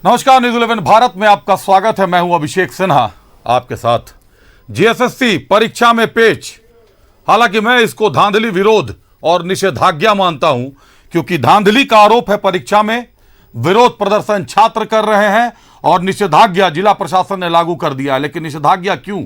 नमस्कार, न्यूज़ 11 भारत में आपका स्वागत है। मैं हूं अभिषेक सिन्हा आपके साथ। जीएसएससी परीक्षा में पेच। हालांकि मैं इसको धांधली विरोध और निषेधाज्ञा मानता हूं, क्योंकि धांधली का आरोप है परीक्षा में, विरोध प्रदर्शन छात्र कर रहे हैं और निषेधाज्ञा जिला प्रशासन ने लागू कर दिया। लेकिन निषेधाज्ञा क्यों?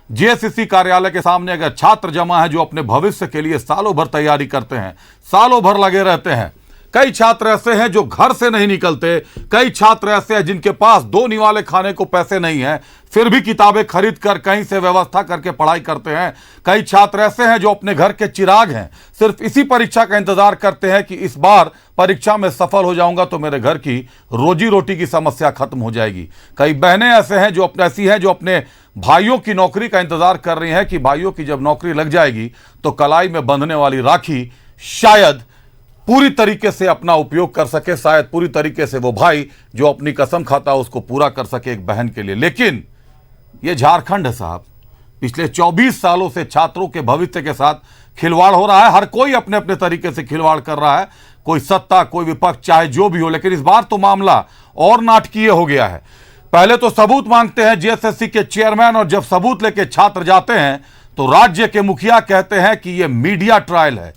जीएसएससी कार्यालय के सामने अगर छात्र जमा है जो अपने भविष्य के लिए सालों भर तैयारी करते हैं, सालों भर लगे रहते हैं। कई छात्र ऐसे हैं जो घर से नहीं निकलते, कई छात्र ऐसे हैं जिनके पास 2 निवाले खाने को पैसे नहीं हैं, फिर भी किताबें खरीद कर कहीं से व्यवस्था करके पढ़ाई करते हैं। कई छात्र ऐसे हैं जो अपने घर के चिराग हैं, सिर्फ इसी परीक्षा का इंतजार करते हैं कि इस बार परीक्षा में सफल हो जाऊंगा तो मेरे घर की रोजी रोटी की समस्या खत्म हो जाएगी। कई बहनें ऐसे हैं जो ऐसी हैं जो अपने भाइयों की नौकरी का इंतजार कर रही हैं कि भाइयों की जब नौकरी लग जाएगी तो कलाई में बंधने वाली राखी शायद पूरी तरीके से अपना उपयोग कर सके, शायद पूरी तरीके से वो भाई जो अपनी कसम खाता है उसको पूरा कर सके एक बहन के लिए। लेकिन ये झारखंड है साहब। पिछले 24 सालों से छात्रों के भविष्य के साथ खिलवाड़ हो रहा है। हर कोई अपने अपने तरीके से खिलवाड़ कर रहा है, कोई सत्ता, कोई विपक्ष, चाहे जो भी हो। लेकिन इस बार तो मामला और नाटकीय हो गया है। पहले तो सबूत मांगते हैं जीएसएससी के चेयरमैन, और जब सबूत लेके छात्र जाते हैं तो राज्य के मुखिया कहते हैं कि यह मीडिया ट्रायल है।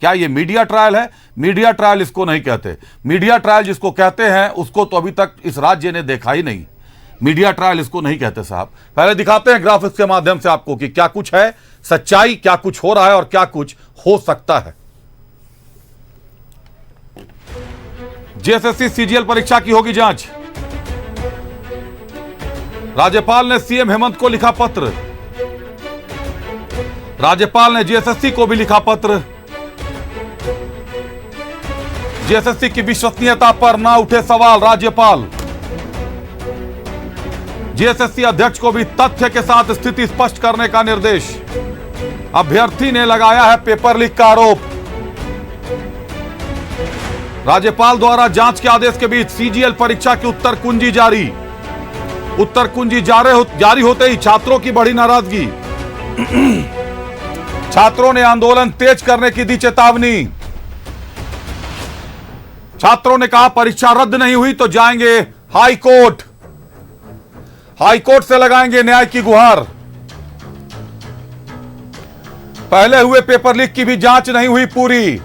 क्या ये मीडिया ट्रायल है? मीडिया ट्रायल इसको नहीं कहते। मीडिया ट्रायल जिसको कहते हैं उसको तो अभी तक इस राज्य ने देखा ही नहीं। मीडिया ट्रायल इसको नहीं कहते साहब। पहले दिखाते हैं ग्राफिक्स के माध्यम से आपको कि क्या कुछ है सच्चाई, क्या कुछ हो रहा है और क्या कुछ हो सकता है। जीएसएससी सीजीएल परीक्षा की होगी जांच। राज्यपाल ने सीएम हेमंत को लिखा पत्र। राज्यपाल ने जीएसएससी को भी लिखा पत्र। जीएसएससी की विश्वसनीयता पर ना उठे सवाल, राज्यपाल। जीएसएससी अध्यक्ष को भी तथ्य के साथ स्थिति स्पष्ट करने का निर्देश। अभ्यर्थी ने लगाया है पेपर लीक का आरोप। राज्यपाल द्वारा जांच के आदेश के बीच सीजीएल परीक्षा की उत्तर कुंजी जारी। उत्तर कुंजी जारी होते ही छात्रों की बढ़ी नाराजगी। छात्रों ने आंदोलन तेज करने की दी चेतावनी। छात्रों ने कहा परीक्षा रद्द नहीं हुई तो जाएंगे हाई कोर्ट। हाई कोर्ट से लगाएंगे न्याय की गुहार। पहले हुए पेपर लीक की भी जांच नहीं हुई पूरी।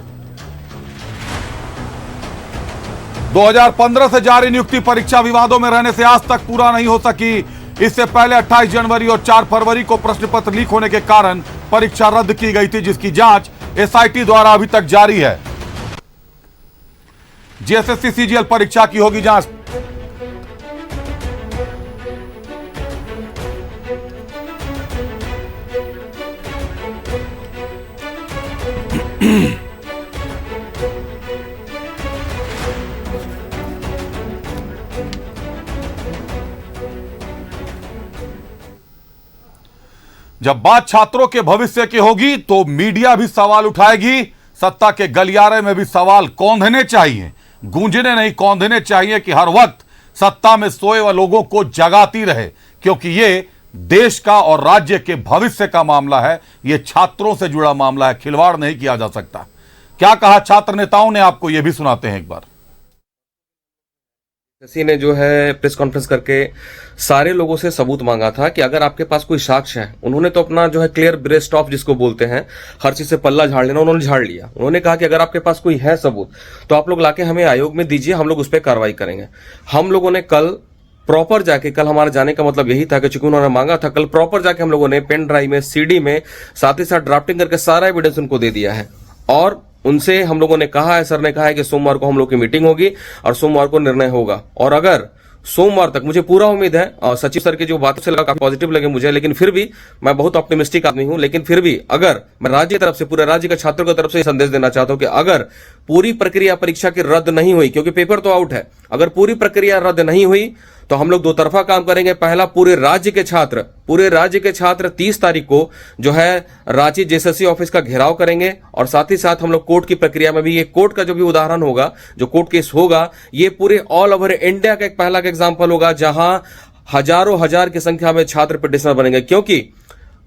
2015 से जारी नियुक्ति परीक्षा विवादों में रहने से आज तक पूरा नहीं हो सकी। इससे पहले 28 जनवरी और 4 फरवरी को प्रश्न पत्र लीक होने के कारण परीक्षा रद्द की गई थी, जिसकी जांच एसआईटी द्वारा अभी तक जारी है। जीएसएससी सीजीएल परीक्षा की होगी जांच। जब बात छात्रों के भविष्य की होगी तो मीडिया भी सवाल उठाएगी। सत्ता के गलियारे में भी सवाल कौंधने चाहिए, गूंजने नहीं, कौंधने चाहिए कि हर वक्त सत्ता में सोए हुए लोगों को जगाती रहे, क्योंकि ये देश का और राज्य के भविष्य का मामला है। ये छात्रों से जुड़ा मामला है, खिलवाड़ नहीं किया जा सकता। क्या कहा छात्र नेताओं ने, आपको यह भी सुनाते हैं एक बार। सीएम ने जो है प्रेस कॉन्फ्रेंस करके सारे लोगों से सबूत मांगा था कि अगर आपके पास कोई साक्ष्य है। उन्होंने तो अपना जो है क्लियर ब्रेस्ट ऑफ जिसको बोलते हैं, हर चीज से पल्ला झाड़ लेना, उन्होंने झाड़ लिया। उन्होंने कहा कि अगर आपके पास कोई है सबूत तो आप लोग लाके हमें आयोग में दीजिए, हम लोग उस पर कार्रवाई करेंगे। हम लोगों ने कल प्रॉपर जाके, कल हमारा जाने का मतलब यही था कि चूंकि उन्होंने मांगा था, कल प्रॉपर जाके हम लोगों ने पेन ड्राइव में, सीडी में, साथ ही साथ ड्राफ्टिंग करके सारा एविडेंस उनको दे दिया है। और उनसे हम लोगों ने कहा है, सर ने कहा है कि सोमवार को हम लोग की मीटिंग होगी और सोमवार को निर्णय होगा। और अगर सोमवार तक, मुझे पूरा उम्मीद है, और सचिव सर की जो बातों से लगा काफी पॉजिटिव लगे मुझे, लेकिन फिर भी मैं बहुत ऑप्टिमिस्टिक आदमी हूं, लेकिन फिर भी अगर मैं राज्य की तरफ से, पूरे राज्य के छात्रों की तरफ से संदेश देना चाहता हूं कि अगर पूरी प्रक्रिया परीक्षा की रद्द नहीं हुई, क्योंकि पेपर तो आउट है, अगर पूरी प्रक्रिया रद्द नहीं हुई तो हम लोग 2 तरफा काम करेंगे। पहला, पूरे राज्य के छात्र 30 तारीख को जो है रांची जेएसएससी ऑफिस का घेराव करेंगे, और साथ ही साथ हम लोग कोर्ट की प्रक्रिया में भी, ये कोर्ट का जो भी उदाहरण होगा, जो कोर्ट केस होगा, ये पूरे ऑल ओवर इंडिया का एक पहला एग्जाम्पल होगा जहां हजारों हजार की संख्या में छात्र पिटिशनर बनेंगे। क्योंकि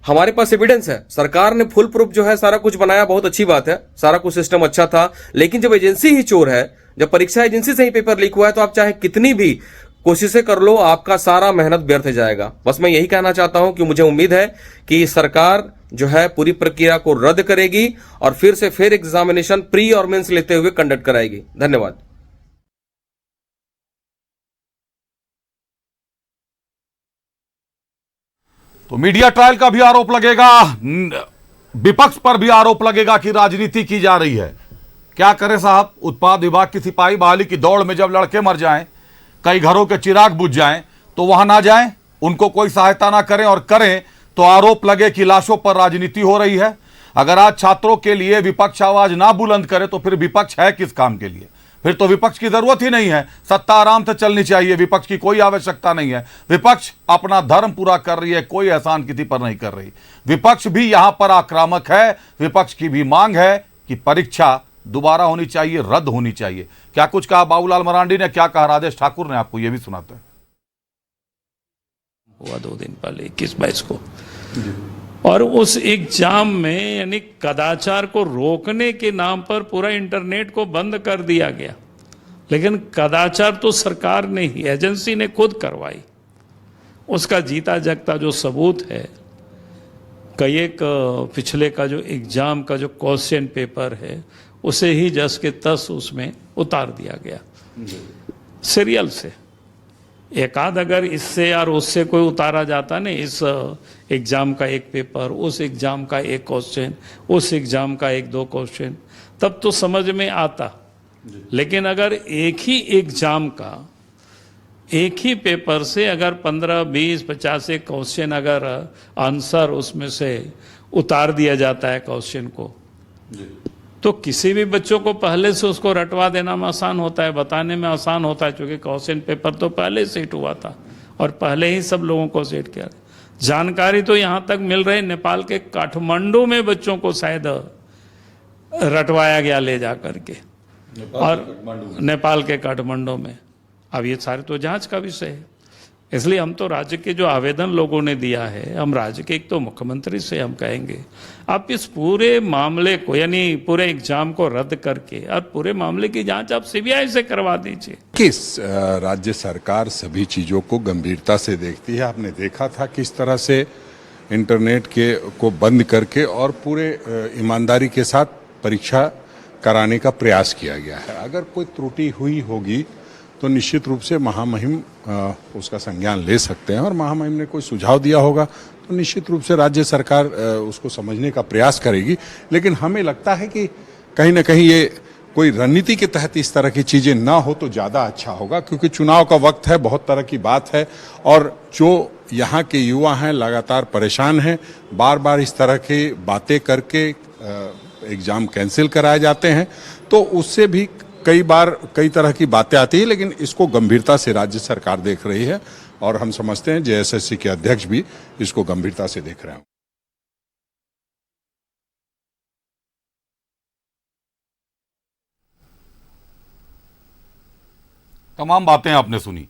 हमारे पास एविडेंस है, सरकार ने फुल प्रूफ जो है सारा कुछ बनाया, बहुत अच्छी बात है, सारा कुछ सिस्टम अच्छा था। लेकिन जब एजेंसी ही चोर है, जब परीक्षा एजेंसी से ही पेपर लीक हुआ है, तो आप चाहे कितनी भी कोशिशें कर लो, आपका सारा मेहनत व्यर्थ जाएगा। बस मैं यही कहना चाहता हूं कि मुझे उम्मीद है कि सरकार जो है पूरी प्रक्रिया को रद्द करेगी और फिर एग्जामिनेशन प्री और मेंस लेते हुए कंडक्ट कराएगी। धन्यवाद। तो मीडिया ट्रायल का भी आरोप लगेगा, विपक्ष पर भी आरोप लगेगा कि राजनीति की जा रही है। क्या करें साहब, उत्पाद विभाग की सिपाही बहाली की दौड़ में जब लड़के मर जाएं, कई घरों के चिराग बुझ जाएं, तो वहां ना जाएं, उनको कोई सहायता ना करें, और करें तो आरोप लगे कि लाशों पर राजनीति हो रही है। अगर आज छात्रों के लिए विपक्ष आवाज ना बुलंद करे तो फिर विपक्ष है किस काम के लिए? फिर तो विपक्ष की जरूरत ही नहीं है, सत्ता आराम से चलनी चाहिए, विपक्ष की कोई आवश्यकता नहीं है। विपक्ष अपना धर्म पूरा कर रही है, कोई एहसान किसी पर नहीं कर रही। विपक्ष भी यहां पर आक्रामक है, विपक्ष की भी मांग है कि परीक्षा दोबारा होनी चाहिए, रद्द होनी चाहिए। क्या कुछ कहा बाबूलाल मरांडी ने, क्या कहा राजेश ठाकुर ने, आपको यह भी सुनाते हैं। हुआ 2 दिन पहले 21-22 को, और उस एग्जाम में यानी कदाचार को रोकने के नाम पर पूरा इंटरनेट को बंद कर दिया गया। लेकिन कदाचार तो सरकार ने ही, एजेंसी ने खुद करवाई। उसका जीता जगता जो सबूत है, कई एक पिछले का जो एग्जाम का जो क्वेश्चन पेपर है, उसे ही जस के तस उसमें उतार दिया गया सीरियल से। एक आध अगर इससे और उससे कोई उतारा जाता नहीं, इस एग्जाम का एक पेपर, उस एग्जाम का एक क्वेश्चन, उस एग्जाम का 1-2 क्वेश्चन, तब तो समझ में आता। लेकिन अगर एक ही एग्जाम का एक ही पेपर से अगर 15, 20, 50 क्वेश्चन अगर आंसर उसमें से उतार दिया जाता है क्वेश्चन को, तो किसी भी बच्चों को पहले से उसको रटवा देना में आसान होता है, बताने में आसान होता है, क्योंकि क्वेश्चन पेपर तो पहले सेट हुआ था और पहले ही सब लोगों को सेट किया। जानकारी तो यहां तक मिल रही, नेपाल के काठमांडू में बच्चों को शायद रटवाया गया ले जा करके, और नेपाल के काठमांडू में। अब ये सारे तो जांच का विषय है। इसलिए हम तो राज्य के जो आवेदन लोगों ने दिया है, हम राज्य के एक तो मुख्यमंत्री से हम कहेंगे, आप इस पूरे मामले को यानी पूरे एग्जाम को रद्द करके और पूरे मामले की जांच आप सीबीआई से करवा दीजिए। किस राज्य सरकार सभी चीज़ों को गंभीरता से देखती है। आपने देखा था किस तरह से इंटरनेट को बंद करके और पूरे ईमानदारी के साथ परीक्षा कराने का प्रयास किया गया है। अगर कोई त्रुटि हुई होगी तो निश्चित रूप से महामहिम उसका संज्ञान ले सकते हैं, और महामहिम ने कोई सुझाव दिया होगा तो निश्चित रूप से राज्य सरकार उसको समझने का प्रयास करेगी। लेकिन हमें लगता है कि कहीं ना कहीं ये कोई रणनीति के तहत इस तरह की चीज़ें ना हो तो ज़्यादा अच्छा होगा, क्योंकि चुनाव का वक्त है, बहुत तरह की बात है, और जो यहाँ के युवा हैं लगातार परेशान हैं, बार बार इस तरह की बातें करके एग्ज़ाम कैंसिल कराए जाते हैं, तो उससे भी कई बार कई तरह की बातें आती है। लेकिन इसको गंभीरता से राज्य सरकार देख रही है, और हम समझते हैं जेएसएससी के अध्यक्ष भी इसको गंभीरता से देख रहे हैं। तमाम बातें आपने सुनी,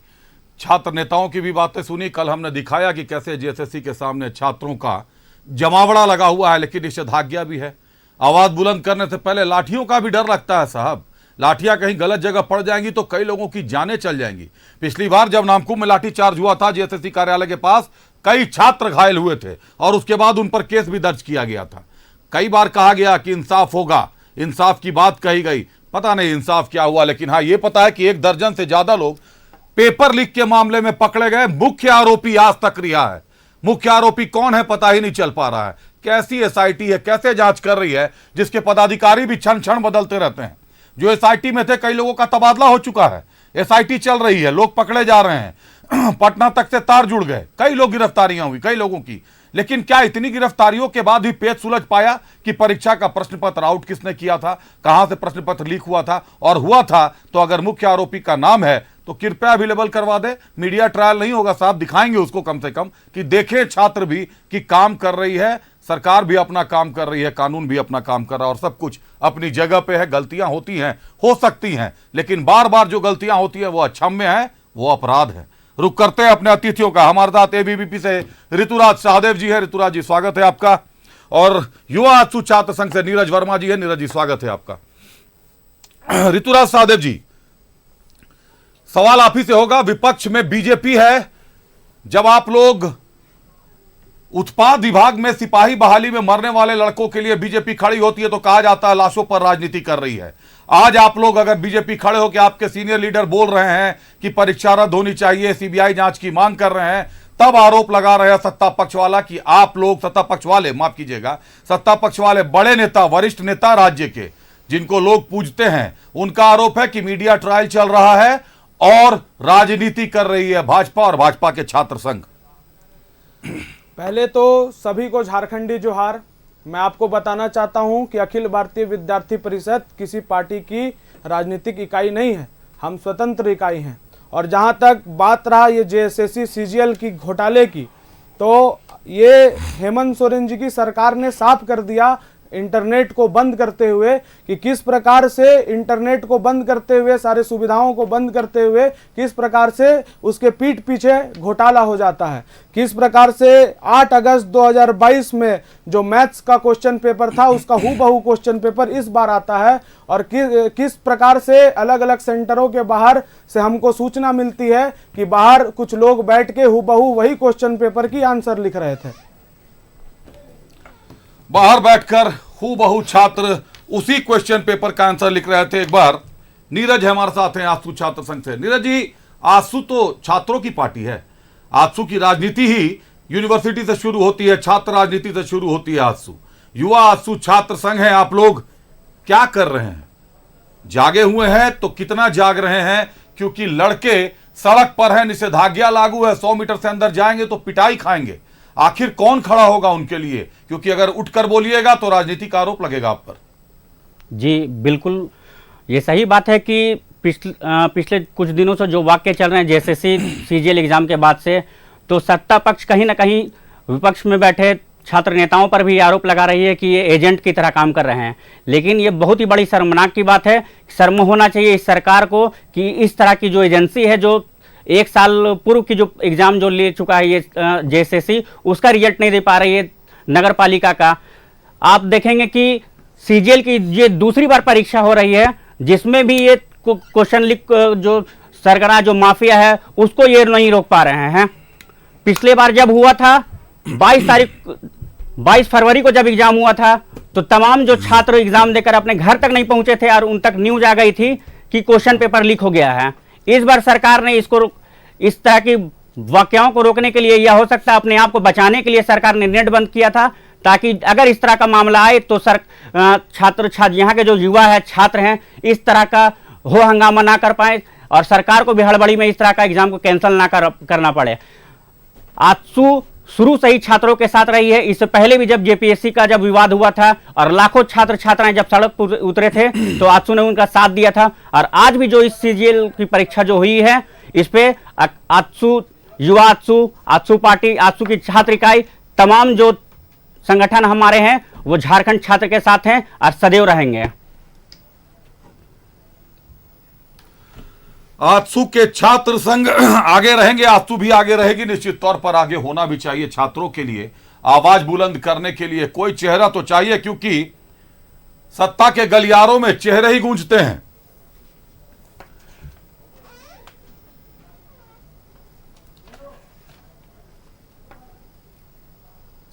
छात्र नेताओं की भी बातें सुनी। कल हमने दिखाया कि कैसे जेएसएससी के सामने छात्रों का जमावड़ा लगा हुआ है, लेकिन निषेधाज्ञा भी है। आवाज बुलंद करने से पहले लाठियों का भी डर लगता है साहब। लाठियां कहीं गलत जगह पड़ जाएंगी तो कई लोगों की जानें चल जाएंगी। पिछली बार जब नामकुम में लाठीचार्ज हुआ था जेएसएससी कार्यालय के पास, कई छात्र घायल हुए थे और उसके बाद उन पर केस भी दर्ज किया गया था। कई बार कहा गया कि इंसाफ होगा, इंसाफ की बात कही गई, पता नहीं इंसाफ क्या हुआ। लेकिन हाँ, ये पता है कि 1 दर्जन से ज्यादा लोग पेपर लीक के मामले में पकड़े गए। मुख्य आरोपी आज तक रिहा है। मुख्य आरोपी कौन है पता ही नहीं चल पा रहा है। कैसी एसआईटी है, कैसे जांच कर रही है, जिसके पदाधिकारी भी क्षण क्षण बदलते रहते हैं। जो एसआईटी में थे, कई लोगों का तबादला हो चुका है, एसआईटी चल रही है, लोग पकड़े जा रहे हैं, पटना तक से तार जुड़ गए, कई लोग गिरफ्तारियां हुई कई लोगों की। लेकिन क्या इतनी गिरफ्तारियों के बाद भी पेच सुलझ पाया कि परीक्षा का प्रश्न पत्र आउट किसने किया था, कहां से प्रश्न पत्र लीक हुआ था, और हुआ था तो अगर मुख्य आरोपी का नाम है तो कृपया अवेलेबल करवा दे। मीडिया ट्रायल नहीं होगा साहब, दिखाएंगे उसको कम से कम कि देखें छात्र भी कि काम कर रही है, सरकार भी अपना काम कर रही है, कानून भी अपना काम कर रहा है, और सब कुछ अपनी जगह पे है। गलतियां होती हैं, हो सकती हैं, लेकिन बार बार जो गलतियां होती हैं वो अक्षम्य है, वो अपराध है। रुक करते हैं अपने अतिथियों का। हमारे साथ एबीवीपी से ऋतुराज सहदेव जी है। ऋतुराज जी स्वागत है आपका। और युवा आसू छात्र संघ से नीरज वर्मा जी है। नीरज जी स्वागत है आपका। ऋतुराज सहदेव जी, सवाल आप ही से होगा, विपक्ष में बीजेपी है। जब आप लोग उत्पाद विभाग में सिपाही बहाली में मरने वाले लड़कों के लिए बीजेपी खड़ी होती है तो कहा जाता है लाशों पर राजनीति कर रही है। आज आप लोग अगर बीजेपी खड़े हो कि आपके सीनियर लीडर बोल रहे हैं कि परीक्षा रद्द होनी चाहिए, सीबीआई जांच की मांग कर रहे हैं, तब आरोप लगा रहे हैं सत्ता पक्ष वाला कि आप लोग, सत्ता पक्ष वाले, माफ कीजिएगा, सत्ता पक्ष वाले बड़े नेता, वरिष्ठ नेता राज्य के जिनको लोग पूजते हैं, उनका आरोप है कि मीडिया ट्रायल चल रहा है और राजनीति कर रही है भाजपा और भाजपा के छात्र संघ। पहले तो सभी को झारखंडी जोहार। मैं आपको बताना चाहता हूं कि अखिल भारतीय विद्यार्थी परिषद किसी पार्टी की राजनीतिक इकाई नहीं है, हम स्वतंत्र इकाई हैं। और जहां तक बात रहा ये जेएसएससी सीजीएल की घोटाले की, तो ये हेमंत सोरेन जी की सरकार ने साफ कर दिया इंटरनेट को बंद करते हुए कि किस प्रकार से इंटरनेट को बंद करते हुए, सारे सुविधाओं को बंद करते हुए किस प्रकार से उसके पीठ पीछे घोटाला हो जाता है। किस प्रकार से 8 अगस्त 2022 में जो मैथ्स का क्वेश्चन पेपर था उसका हूबहू क्वेश्चन पेपर इस बार आता है, और किस प्रकार से अलग अलग सेंटरों के बाहर से हमको सूचना मिलती है कि बाहर कुछ लोग बैठ के हूबहू वही क्वेश्चन पेपर की आंसर लिख रहे थे। बाहर बैठकर हूबहू छात्र उसी क्वेश्चन पेपर का आंसर लिख रहे थे। एक बार नीरज हमारे साथ हैं आजसू छात्र संघ से। नीरज जी, आजसू तो छात्रों की पार्टी है, आजसू की राजनीति ही यूनिवर्सिटी से शुरू होती है, छात्र राजनीति से शुरू होती है। आजसू युवा आजसू छात्र संघ है, आप लोग क्या कर रहे हैं? जागे हुए हैं तो कितना जाग रहे हैं? क्योंकि लड़के सड़क पर है, निषेधाज्ञा लागू है, 100 मीटर से अंदर जाएंगे तो पिटाई खाएंगे। आखिर कौन खड़ा होगा उनके लिए? क्योंकि अगर उठकर बोलिएगा तो राजनीतिक आरोप लगेगा आप पर। जी बिल्कुल, ये सही बात है कि पिछले कुछ दिनों से जो वाक्य चल रहे हैं जेएसएससी सीजीएल एग्जाम के बाद से, तो सत्ता पक्ष कहीं ना कहीं विपक्ष में बैठे छात्र नेताओं पर भी आरोप लगा रही है कि ये एजेंट की तरह काम कर रहे हैं। लेकिन ये बहुत ही बड़ी शर्मनाक की बात है, शर्म होना चाहिए इस सरकार को कि इस तरह की जो एजेंसी है, जो 1 साल पूर्व की जो एग्जाम जो ले चुका है ये जेएसएससी, उसका रिजल्ट नहीं दे पा रही है नगर पालिका का। आप देखेंगे कि सीजीएल की ये दूसरी बार परीक्षा हो रही है जिसमें भी ये क्वेश्चन लीक जो सरगना जो माफिया है उसको ये नहीं रोक पा रहे हैं। पिछले बार जब हुआ था 22 फरवरी को जब एग्जाम हुआ था तो तमाम जो छात्र एग्जाम देकर अपने घर तक नहीं पहुंचे थे और उन तक न्यूज आ गई थी कि क्वेश्चन पेपर लीक हो गया है। इस बार सरकार ने इसको, इस तरह की वाकयाओं को रोकने के लिए, या हो सकता है अपने आप को बचाने के लिए, सरकार ने नेट बंद किया था ताकि अगर इस तरह का मामला आए तो छात्र यहाँ के जो युवा है, छात्र हैं, इस तरह का हो हंगामा ना कर पाए और सरकार को भी हड़बड़ी में इस तरह का एग्जाम को कैंसिल ना करना पड़े। आजसू शुरू से ही छात्रों के साथ रही है। इससे पहले भी जब जेपीएससी का जब विवाद हुआ था और लाखों छात्र छात्राएं जब सड़क पर उतरे थे तो आजसू ने उनका साथ दिया था। और आज भी जो इस सीजीएल की परीक्षा जो हुई है इस पे आजसू, युवा आजसू, आजसू पार्टी, आजसू की छात्र इकाई, तमाम जो संगठन हमारे हैं वो झारखंड छात्र के साथ हैं और सदैव रहेंगे। आजसू के छात्र संघ आगे रहेंगे, आजसू भी आगे रहेगी, निश्चित तौर पर आगे होना भी चाहिए। छात्रों के लिए आवाज बुलंद करने के लिए कोई चेहरा तो चाहिए, क्योंकि सत्ता के गलियारों में चेहरे ही गूंजते हैं।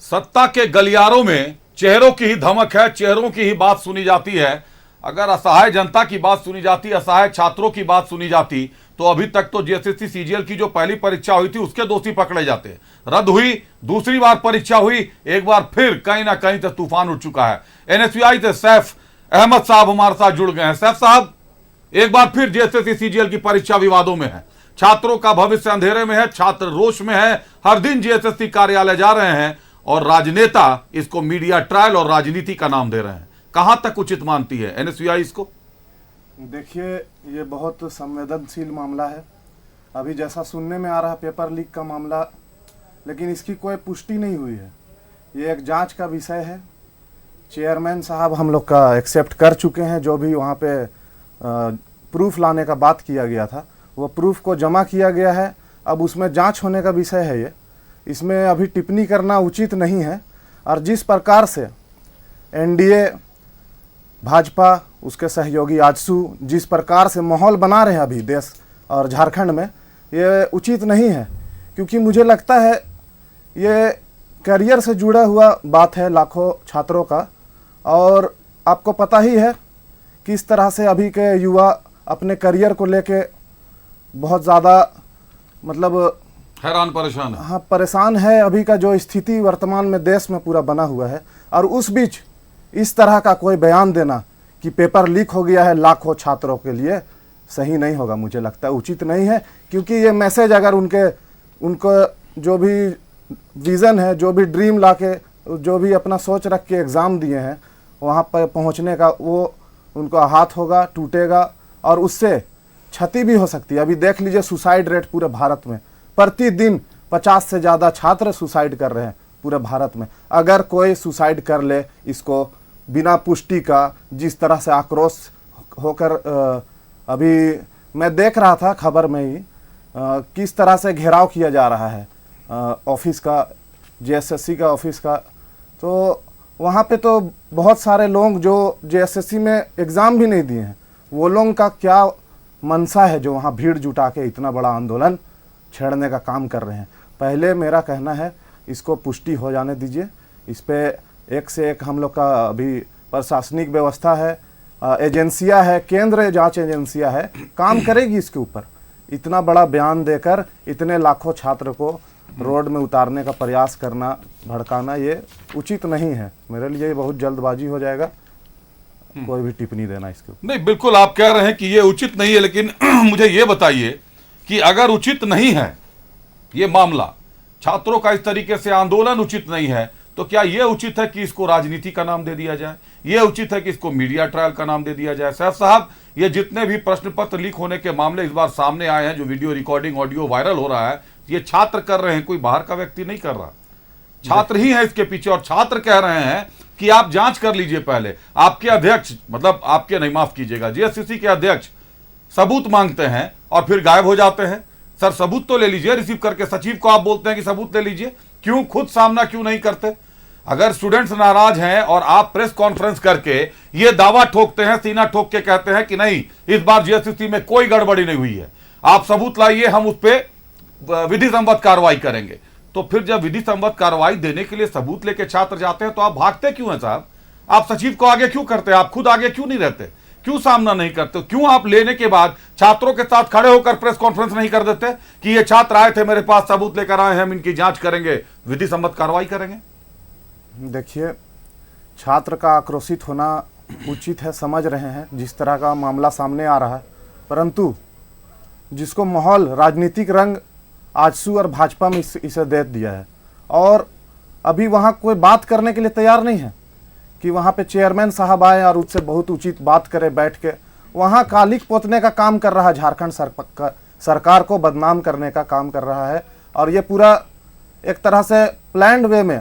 सत्ता के गलियारों में चेहरों की ही धमक है, चेहरों की ही बात सुनी जाती है। अगर असहाय जनता की बात सुनी जाती, असहाय छात्रों की बात सुनी जाती, तो अभी तक तो जेएसएससी सीजीएल की जो पहली परीक्षा हुई थी उसके दोषी पकड़े जाते। रद्द हुई, दूसरी बार परीक्षा हुई, एक बार फिर कहीं ना कहीं से तूफान उठ चुका है। एनएसयूआई से सैफ अहमद साहब हमारे साथ जुड़ गए हैं। सैफ साहब, एक बार फिर जेएसएससी सीजीएल की परीक्षा विवादों में है, छात्रों का भविष्य अंधेरे में है, छात्र रोष में है, हर दिन जेएसएससी कार्यालय जा रहे हैं और राजनेता इसको मीडिया ट्रायल और राजनीति का नाम दे रहे हैं। कहां तक उचित मानती है एनएसयूआई इसको? देखिए, ये बहुत संवेदनशील मामला है। अभी जैसा सुनने में आ रहा पेपर लीक का मामला, लेकिन इसकी कोई पुष्टि नहीं हुई है। ये एक जांच का विषय है। चेयरमैन साहब हम लोग का एक्सेप्ट कर चुके हैं, जो भी वहाँ पे प्रूफ लाने का बात किया गया था वो प्रूफ को जमा किया गया है। अब उसमें जांच होने का विषय है। ये इसमें अभी टिप्पणी करना उचित नहीं है। और जिस प्रकार से एनडीए, भाजपा, उसके सहयोगी आजसू जिस प्रकार से माहौल बना रहे हैं अभी देश और झारखंड में, ये उचित नहीं है। क्योंकि मुझे लगता है ये करियर से जुड़ा हुआ बात है लाखों छात्रों का, और आपको पता ही है किस तरह से अभी के युवा अपने करियर को लेके बहुत ज़्यादा मतलब हैरान परेशान है। हाँ, परेशान है। अभी का जो स्थिति वर्तमान में देश में पूरा बना हुआ है, और उस बीच इस तरह का कोई बयान देना कि पेपर लीक हो गया है लाखों छात्रों के लिए, सही नहीं होगा। मुझे लगता है उचित नहीं है। क्योंकि ये मैसेज अगर उनको जो भी विज़न है, जो भी ड्रीम लाके, जो भी अपना सोच रख के एग्ज़ाम दिए हैं, वहाँ पर पहुँचने का वो उनको हाथ होगा, टूटेगा, और उससे क्षति भी हो सकती है। अभी देख लीजिए सुसाइड रेट पूरे भारत में, प्रतिदिन 50 से ज़्यादा छात्र सुसाइड कर रहे हैं पूरे भारत में। अगर कोई सुसाइड कर ले इसको बिना पुष्टि का, जिस तरह से आक्रोश होकर अभी मैं देख रहा था खबर में ही किस तरह से घेराव किया जा रहा है ऑफिस का, जेएसएससी का ऑफिस का, तो वहाँ पे तो बहुत सारे लोग जो जेएसएससी में एग्ज़ाम भी नहीं दिए हैं, वो लोगों का क्या मनसा है जो वहाँ भीड़ जुटा के इतना बड़ा आंदोलन छेड़ने का काम कर रहे हैं। पहले मेरा कहना है इसको पुष्टि हो जाने दीजिए। इस पे एक से एक हम लोग का अभी प्रशासनिक व्यवस्था है, एजेंसियां है, केंद्र जांच एजेंसियां है, काम करेगी इसके ऊपर। इतना बड़ा बयान देकर इतने लाखों छात्र को रोड में उतारने का प्रयास करना, भड़काना, ये उचित नहीं है। मेरे लिए ये बहुत जल्दबाजी हो जाएगा कोई भी टिप्पणी देना इसके ऊपर। नहीं, बिल्कुल आप कह रहे हैं कि ये उचित नहीं है, लेकिन मुझे ये बताइए कि अगर उचित नहीं है ये मामला, छात्रों का इस तरीके से आंदोलन उचित नहीं है, तो क्या यह उचित है कि इसको राजनीति का नाम दे दिया जाए? यह उचित है कि इसको मीडिया ट्रायल का नाम दे दिया जाए? सैफ साहब, ये जितने भी प्रश्न पत्र लीक होने के मामले इस बार सामने आए हैं, जो वीडियो रिकॉर्डिंग ऑडियो वायरल हो रहा है, ये छात्र कर रहे हैं, कोई बाहर का व्यक्ति नहीं कर रहा, छात्र ही है इसके पीछे। और छात्र कह रहे हैं कि आप जांच कर लीजिए पहले। आपके अध्यक्ष, मतलब आपके नहीं, माफ कीजिएगा, जेएससीसी के अध्यक्ष सबूत मांगते हैं और फिर गायब हो जाते हैं। सर सबूत तो ले लीजिए, रिसीव करके सचिव को आप बोलते हैं कि सबूत ले लीजिए, क्यों खुद सामना क्यों नहीं करते? अगर स्टूडेंट्स नाराज हैं और आप प्रेस कॉन्फ्रेंस करके ये दावा ठोकते हैं, सीना ठोक के कहते हैं कि नहीं इस बार जेएससीसी में कोई गड़बड़ी नहीं हुई है, आप सबूत लाइए, हम उस पर विधि संबद्ध कार्रवाई करेंगे, तो फिर जब विधि संबद्ध कार्रवाई देने के लिए सबूत लेके छात्र जाते हैं तो आप भागते क्यों हैं साहब? आप सचिव को आगे क्यों करते हैं? आप खुद आगे क्यों नहीं रहते? क्यों सामना नहीं करते? क्यों आप लेने के बाद छात्रों के साथ खड़े होकर प्रेस कॉन्फ्रेंस नहीं कर देते कि ये छात्र आए थे मेरे पास, सबूत लेकर आए हैं, हम इनकी जांच करेंगे, विधि संबद्ध कार्रवाई करेंगे? देखिए, छात्र का आक्रोशित होना उचित है, समझ रहे हैं जिस तरह का मामला सामने आ रहा है, परंतु जिसको माहौल राजनीतिक रंग आजसू और भाजपा में इसे दे दिया है, और अभी वहाँ कोई बात करने के लिए तैयार नहीं है कि वहाँ पे चेयरमैन साहब आए और उससे बहुत उचित बात करें बैठ के। वहाँ कालिक पोतने का काम कर रहा है, झारखंड सरकार को बदनाम करने का काम कर रहा है। और ये पूरा एक तरह से प्लान्ड वे में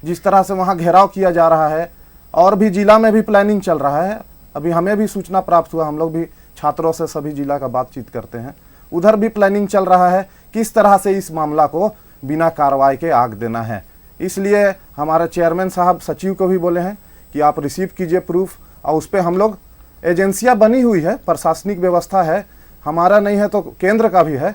जिस तरह से वहाँ घेराव किया जा रहा है, और भी जिला में भी प्लानिंग चल रहा है। अभी हमें भी सूचना प्राप्त हुआ, हम लोग भी छात्रों से सभी जिला का बातचीत करते हैं, उधर भी प्लानिंग चल रहा है किस तरह से इस मामला को बिना कार्रवाई के आग देना है। इसलिए हमारे चेयरमैन साहब सचिव को भी बोले हैं कि आप रिसीव कीजिए प्रूफ, और उस पर हम लोग एजेंसियां बनी हुई है, प्रशासनिक व्यवस्था है, हमारा नहीं है तो केंद्र का भी है,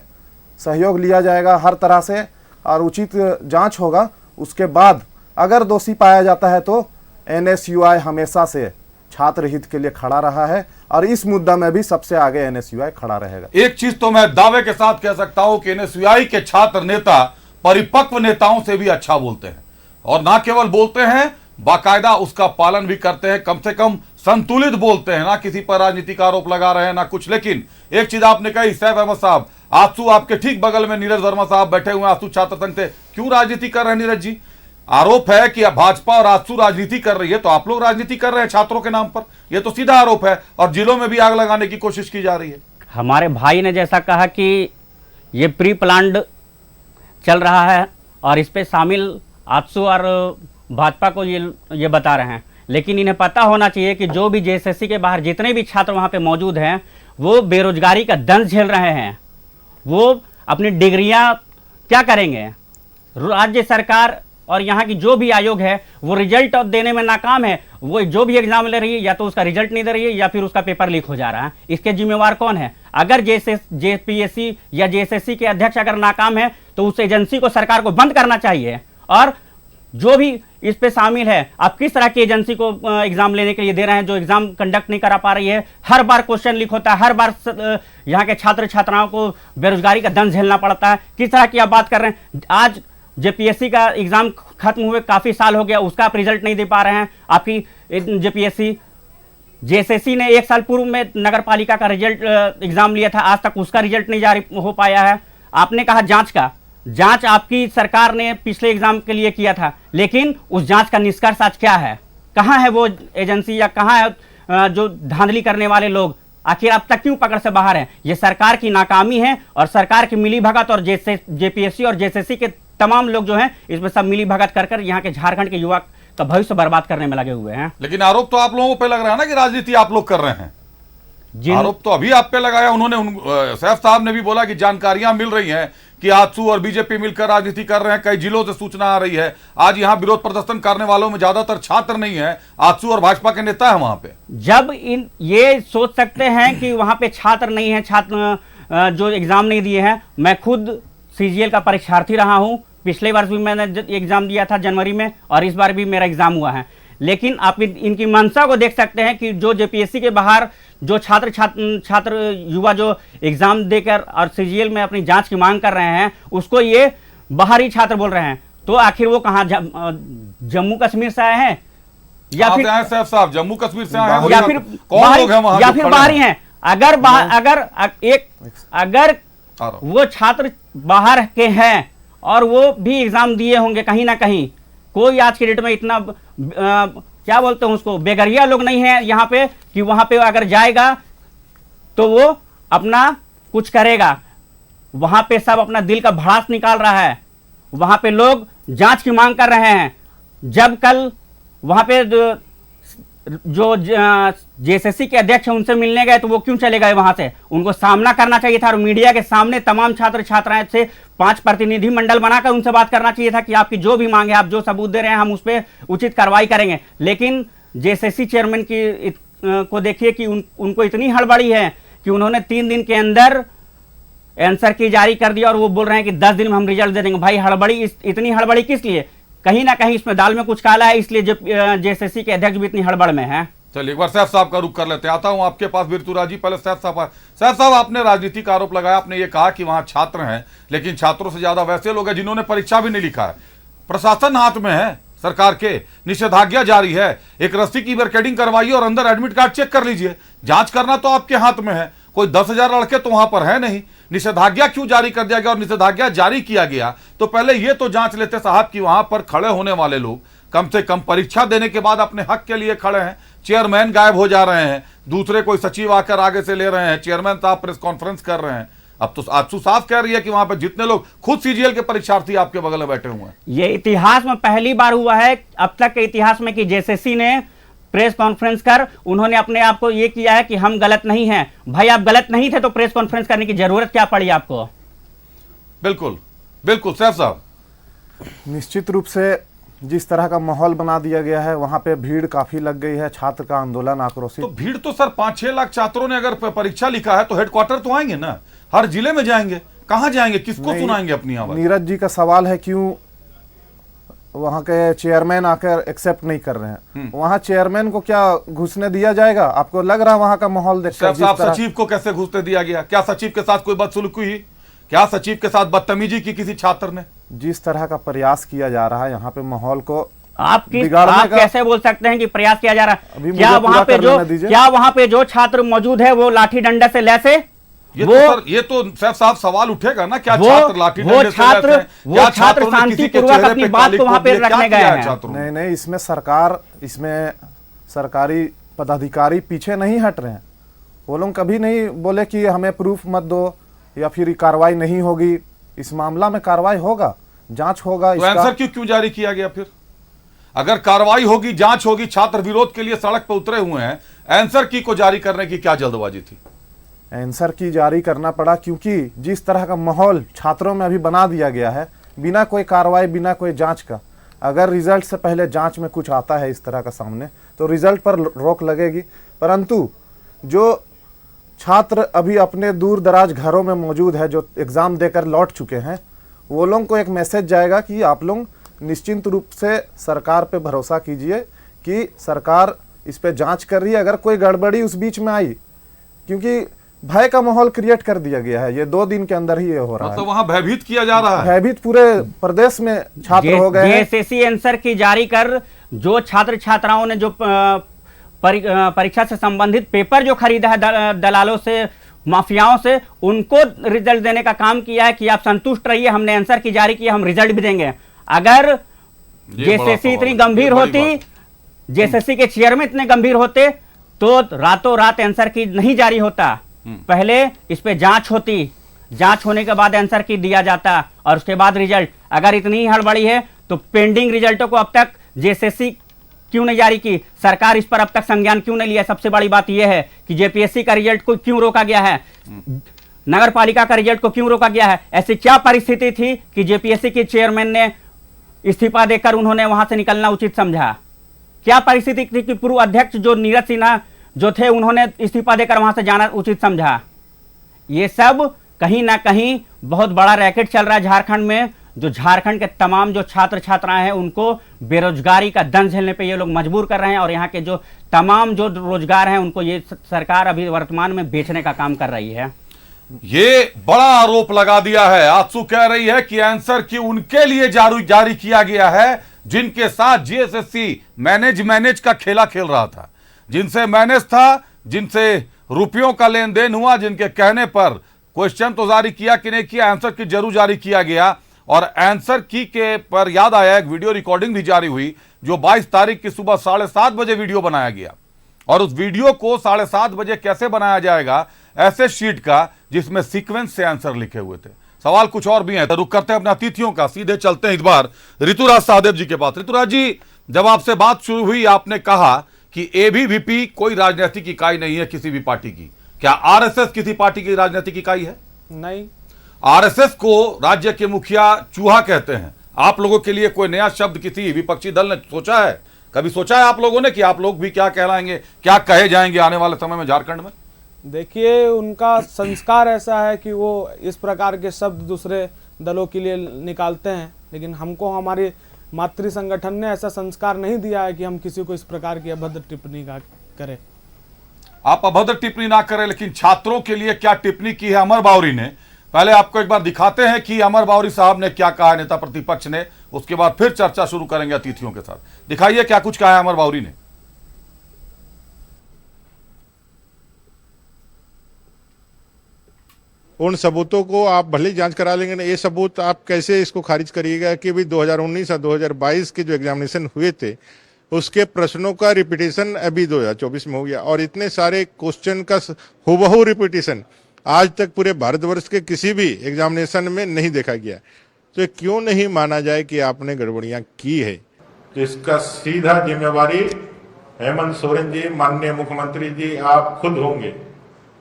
सहयोग लिया जाएगा हर तरह से और उचित जांच होगा। उसके बाद अगर दोषी पाया जाता है तो एनएसयूआई हमेशा से छात्र हित के लिए खड़ा रहा है, और इस मुद्दा में भी सबसे आगे एनएसयूआई खड़ा रहेगा। एक चीज तो मैं दावे के साथ कह सकता हूं कि एनएसयूआई के छात्र नेता परिपक्व नेताओं से भी अच्छा बोलते हैं, और ना केवल बोलते हैं, बाकायदा उसका पालन भी करते हैं, कम से कम संतुलित बोलते हैं, ना किसी पर राजनीतिक आरोप लगा रहे हैं ना कुछ। लेकिन एक चीज आपने कही सैफ अहमद साहब, आंसू आपके ठीक बगल में नीरज वर्मा साहब बैठे हुए हैं, आंसू छात्र संघ से, क्यों राजनीति कर रहे हैं नीरज जी? आरोप है कि भाजपा और आजसू राजनीति कर रही है, तो आप लोग राजनीति कर रहे हैं छात्रों के नाम पर, यह तो सीधा आरोप है, और जिलों में भी आग लगाने की कोशिश की जा रही है। हमारे भाई ने जैसा कहा कि ये प्री प्लान्ड चल रहा है और इस पे शामिल आजसू और भाजपा को ये बता रहे हैं, लेकिन इन्हें पता होना चाहिए कि जो भी जेएसएससी के बाहर जितने भी छात्र वहाँ पे मौजूद हैं वो बेरोजगारी का दंश झेल रहे हैं। वो अपनी डिग्रियां क्या करेंगे? राज्य सरकार और यहाँ की जो भी आयोग है वो रिजल्ट देने में नाकाम है। वो जो भी एग्जाम ले रही है या तो उसका रिजल्ट नहीं दे रही है या फिर उसका पेपर लीक हो जा रहा है। इसके जिम्मेवार कौन है? अगर जेपीएससी या जेएसएससी के अध्यक्ष अगर नाकाम है तो उस एजेंसी को सरकार को बंद करना चाहिए। और जो भी इस पे शामिल है, आप किस तरह की एजेंसी को एग्जाम लेने के लिए दे रहे हैं जो एग्जाम कंडक्ट नहीं करा पा रही है। हर बार क्वेश्चन लीक होता है, हर बार यहाँ के छात्र छात्राओं को बेरोजगारी का दंड झेलना पड़ता है। किस तरह की आप बात कर रहे हैं। आज जेपीएससी का एग्जाम खत्म हुए काफी साल हो गया, उसका आप रिजल्ट नहीं दे पा रहे हैं। आपकी जेपीएससी जेएसएससी ने 1 साल पूर्व में नगर पालिका का रिजल्ट एग्जाम लिया था, आज तक उसका रिजल्ट नहीं जारी हो पाया है। आपने कहा जांच आपकी सरकार ने पिछले एग्जाम के लिए किया था, लेकिन उस जांच का निष्कर्ष आज क्या है? कहां है वो एजेंसी या कहां है जो धांधली करने वाले लोग? आखिर अब तक क्यों पकड़ से बाहर हैं? ये सरकार की नाकामी है और सरकार की मिलीभगत और जेपीएससी और जेएसएससी के तमाम लोग जो हैं इसमें सब मिलीभगत कर यहाँ के झारखंड के युवा का भविष्य बर्बाद करने में लगे हुए हैं। लेकिन आरोप तो आप लोगों पे लग रहा है ना कि राजनीति आप लोग कर रहे हैं। आरोप तो अभी आप पे लगाया उन्होंने। सैफ साहब ने भी बोला कि जानकारियां मिल रही हैं कि आजसू और बीजेपी मिलकर राजनीति कर रहे हैं। कई जिलों से सूचना आ रही है। आज यहां विरोध प्रदर्शन करने वालों में ज्यादातर छात्र नहीं है, आजसू और भाजपा के नेता है वहां पे। जब ये सोच सकते हैं कि वहां पे छात्र नहीं है, छात्र जो एग्जाम नहीं दिए हैं। मैं खुद सीजीएल का परीक्षार्थी रहा हूं। पिछले वर्ष भी मैंने एग्जाम दिया था जनवरी में और इस बार भी मेरा एग्जाम हुआ है। लेकिन आप इनकी मंशा को देख सकते हैं कि जो जेपीएससी के बाहर जो छात्र युवा जो एग्जाम देकर और सीजीएल में अपनी जांच की मांग कर रहे हैं, उसको ये बाहरी छात्र बोल रहे हैं। तो आखिर वो कहाँ, जम्मू कश्मीर से आए हैं या फिर साहब जम्मू कश्मीर से आए हैं या फिर कौन लोग हैं वहां या फिर बाहरी हैं? अगर वो छात्र बाहर के हैं और वो भी एग्जाम दिए होंगे कहीं ना कहीं, कोई आज की डेट में इतना क्या बोलते हैं उसको, बेगरिया लोग नहीं है यहाँ पे कि वहां पे अगर जाएगा तो वो अपना कुछ करेगा। वहां पे सब अपना दिल का भड़ास निकाल रहा है। वहां पे लोग जांच की मांग कर रहे हैं। जब कल वहां पे जो जेएसएससी के अध्यक्ष हैं उनसे मिलने गए तो वो क्यों चले गए वहां से? उनको सामना करना चाहिए था और मीडिया के सामने तमाम छात्र छात्राएं से 5 प्रतिनिधि मंडल बनाकर उनसे बात करना चाहिए था कि आपकी जो भी मांग है, आप जो सबूत दे रहे हैं, हम उस पर उचित कार्रवाई करेंगे। लेकिन जेएसएससी चेयरमैन को देखिए कि उनको इतनी हड़बड़ी है कि उन्होंने 3 दिन के अंदर आंसर की जारी कर दिया और वो बोल रहे हैं कि 10 दिन में हम रिजल्ट दे देंगे। भाई हड़बड़ी, इतनी हड़बड़ी किस लिए? कहीं ना कहीं इसमें दाल में कुछ काला है, इसलिए जेएसएससी के अध्यक्ष भी इतनी हड़बड़ में है। चलिए एक बार सैफ साहब का रुख कर लेते हैं। आता हूं आपके पास बिरतुरा जी। पहले सैफ साहब आपने राजनीति का आरोप लगाया। आपने ये कहा कि वहां छात्र हैं, लेकिन छात्रों से ज्यादा वैसे लोग हैं जिन्होंने परीक्षा भी नहीं लिखा है। प्रशासन हाथ में है सरकार के, निषेधाज्ञा जारी है। एक रस्सी की बैरिकेडिंग करवाइए और अंदर एडमिट कार्ड चेक कर लीजिए। जांच करना तो आपके हाथ में है। कोई 10,000 लड़के तो वहां पर है नहीं। निषेधाज्ञा क्यों जारी कर दिया गया? और निषेधाज्ञा जारी किया गया तो पहले ये तो जांच लेते साहब कि वहां पर खड़े होने वाले लोग कम से कम परीक्षा देने के बाद अपने हक के लिए खड़े हैं। चेयरमैन गायब हो जा रहे हैं, दूसरे कोई सचिव आकर आगे से ले रहे हैं, चेयरमैन साहब प्रेस कॉन्फ्रेंस कर रहे हैं। अब तो आजसू साफ कह रही है कि वहां पर जितने लोग खुद सीजीएल के परीक्षार्थी आपके बगल में बैठे हुए हैं। ये इतिहास में पहली बार हुआ है अब तक के इतिहास में कि जेएसएससी ने प्रेस कॉन्फ्रेंस कर उन्होंने अपने आप को ये किया है कि हम गलत नहीं हैं। भाई आप गलत नहीं थे तो प्रेस कॉन्फ्रेंस करने की जरूरत क्या पड़ी आपको? बिल्कुल बिल्कुल सैफ साहब, निश्चित रूप से जिस तरह का माहौल बना दिया गया है, वहां पे भीड़ काफी लग गई है। छात्र का आंदोलन आक्रोशित। तो भीड़ तो सर 5-6 लाख छात्रों ने अगर परीक्षा लिखा है तो हेडक्वार्टर तो आएंगे ना, हर जिले में जाएंगे। कहां जाएंगे, किसको सुनाएंगे अपनी आवाज? नीरज जी का सवाल है क्यों वहां के चेयरमैन आकर एक्सेप्ट नहीं कर रहे हैं? वहां चेयरमैन को क्या घुसने दिया जाएगा? आपको लग रहा है वहां का माहौल देखकर? सचिव को कैसे घुसने दिया गया? क्या सचिव के साथ कोई बदसलूकी हुई? क्या सचिव के साथ बदतमीजी की किसी छात्र ने? जिस तरह का प्रयास किया जा रहा है यहाँ पे माहौल को आप कैसे बोल सकते हैं कि प्रयास किया जा रहा है? क्या वहां पे जो छात्र मौजूद है वो लाठी डंडा से लैस है? ये तो सैफ साहब सवाल उठेगा ना, क्या छात्र लाठी डंडे से लैस हैं? वो छात्र शांतिपूर्वक अपनी बात को वहां पे रखने गए हैं। नहीं, इसमें सरकारी पदाधिकारी पीछे नहीं हट रहे हैं। वो लोग कभी नहीं बोले कि हमें प्रूफ मत दो या फिर कार्रवाई नहीं होगी। इस मामला में कार्रवाई होगा, जांच होगा। तो आंसर क्यों जारी किया गया? फिर अगर कार्रवाई होगी, जांच होगी, छात्र विरोध के लिए सड़क पर उतरे हुए हैं, आंसर की को जारी करने की क्या जल्दबाजी थी? आंसर की जारी करना पड़ा क्योंकि जिस तरह का माहौल छात्रों में अभी बना दिया गया है, बिना कोई कार्रवाई, बिना कोई जांच का। अगर रिजल्ट से पहले जांच में कुछ आता है इस तरह का सामने तो रिजल्ट पर रोक लगेगी। परंतु जो छात्र अभी अपने दूर दराज घरों में मौजूद है, जो एग्ज़ाम देकर लौट चुके हैं, वो लोगों को एक मैसेज जाएगा कि आप लोग निश्चिंत रूप से सरकार पे भरोसा कीजिए कि सरकार इस पे जांच कर रही है। अगर कोई गड़बड़ी उस बीच में आई, क्योंकि भय का माहौल क्रिएट कर दिया गया है, ये 2 दिन के अंदर ही ये हो रहा है। मतलब वहां भयभीत किया जा रहा है, भयभीत पूरे प्रदेश में छात्र हो गए हैं। जेएसएससी आंसर की जारी कर जो छात्र छात्राओं ने जो परीक्षा से संबंधित पेपर जो खरीदा है दलालों से, माफियाओं से, उनको रिजल्ट देने का काम किया है कि आप संतुष्ट रहिए, हमने आंसर की जारी की, हम रिजल्ट भी देंगे। अगर जेएसएससी इतनी गंभीर होती, जेएसएससी के चेयरमैन इतने गंभीर होते तो रातों रात आंसर की नहीं जारी होता। पहले इस पे जांच होती, जांच होने के बाद आंसर की दिया जाता और उसके बाद रिजल्ट। अगर इतनी हड़बड़ी है तो पेंडिंग रिजल्टों को अब तक जेएसएससी क्यों नहीं जारी की, सरकार इस पर अब तक संज्ञान क्यों नहीं लिया? सबसे बड़ी बात यह है कि जेपीएससी का रिजल्ट को क्यों रोका गया है, नगर पालिका का रिजल्ट को क्यों रोका गया है? ऐसी क्या परिस्थिति थी कि जेपीएससी के चेयरमैन ने इस्तीफा देकर उन्होंने वहां से निकलना उचित समझा? क्या परिस्थिति थी कि पूर्व अध्यक्ष जो नीरज सिन्हा जो थे, उन्होंने इस्तीफा देकर वहां से जाना उचित समझा? ये सब कहीं ना कहीं बहुत बड़ा रैकेट चल रहा है झारखंड में, जो झारखंड के तमाम जो छात्र छात्राएं हैं उनको बेरोजगारी का दंश झेलने पे ये लोग मजबूर कर रहे हैं और यहाँ के जो तमाम जो रोजगार हैं उनको ये सरकार अभी वर्तमान में बेचने का काम कर रही है। ये बड़ा आरोप लगा दिया है। आंसू कह रही है कि आंसर की उनके लिए जारी किया गया है जिनके साथ जेएसएससी मैनेज का खेला खेल रहा था, जिनसे मैनेज था, जिनसे रुपयों का लेन देन हुआ, जिनके कहने पर क्वेश्चन तो जारी किया कि नहीं किया, आंसर की जरूर जारी किया गया। और आंसर की के पर याद आया, एक वीडियो रिकॉर्डिंग भी जारी हुई जो 22 तारीख की सुबह 7:30 बजे वीडियो बनाया गया। और उस वीडियो को 7:30 बजे कैसे बनाया जाएगा, ऐसे शीट का जिसमें सीक्वेंस से आंसर लिखे हुए थे। सवाल कुछ और भी है, तो रुक करते हैं अपने अतिथियों का, सीधे चलते हैं इस बार ऋतुराज सहदेव जी के पास। ऋतुराज जी, जब आपसे बात शुरू हुई आपने कहा कि एबीवीपी कोई राजनीतिक इकाई नहीं है किसी भी पार्टी की। क्या आरएसएस किसी पार्टी की राजनीतिक इकाई है? नहीं। आरएसएस को राज्य के मुखिया चूहा कहते हैं। आप लोगों के लिए कोई नया शब्द किसी विपक्षी दल ने सोचा है? कभी सोचा है आप लोगों ने कि आप लोग भी क्या कहलाएंगे, क्या कहे जाएंगे आने वाले समय में झारखंड में? देखिए, उनका संस्कार ऐसा है कि वो इस प्रकार के शब्द दूसरे दलों के लिए निकालते हैं, लेकिन हमको हमारे मातृ संगठन ने ऐसा संस्कार नहीं दिया है कि हम किसी को इस प्रकार की अभद्र टिप्पणी करें। आप अभद्र टिप्पणी ना करें, लेकिन छात्रों के लिए क्या टिप्पणी की है अमर बावरी ने? पहले आपको एक बार दिखाते हैं कि अमर बावरी साहब ने क्या कहा, नेता प्रतिपक्ष ने, उसके बाद फिर चर्चा शुरू करेंगे अतिथियों के साथ। दिखाइए क्या कुछ कहा है अमर बावरी ने। उन सबूतों को आप भले ही जांच करा लेंगे ना, ये सबूत आप कैसे इसको खारिज करिएगा कि भी 2019 और 2022 के जो एग्जामिनेशन हुए थे उसके प्रश्नों का रिपीटेशन अभी 2024 में हो गया और इतने सारे क्वेश्चन का हूबहू रिपीटेशन आज तक पूरे भारतवर्ष के किसी भी एग्जामिनेशन में नहीं देखा गया। तो ये क्यों नहीं माना जाए कि आपने गड़बड़ियां की है? तो इसका सीधा जिम्मेवारी हेमंत सोरेन जी, माननीय मुख्यमंत्री जी, आप खुद होंगे,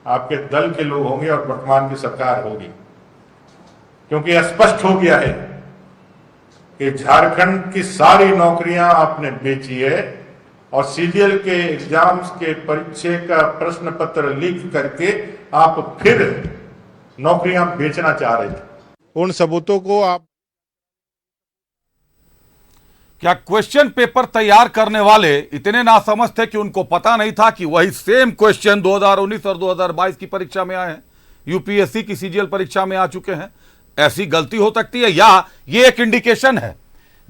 आपके दल के लोग होंगे और वर्तमान की सरकार होगी, क्योंकि स्पष्ट हो गया है कि झारखंड की सारी नौकरियां आपने बेची है और सीजीएल के एग्जाम्स के परीक्षा का प्रश्न पत्र लीक करके आप फिर नौकरियां बेचना चाह रहे थे। उन सबूतों को आप क्या क्वेश्चन पेपर तैयार करने वाले इतने नासमझ थे कि उनको पता नहीं था कि वही सेम क्वेश्चन 2019 और 2022 की परीक्षा में आए हैं, यूपीएससी की सीजीएल परीक्षा में आ चुके हैं? ऐसी गलती हो सकती है या ये एक इंडिकेशन है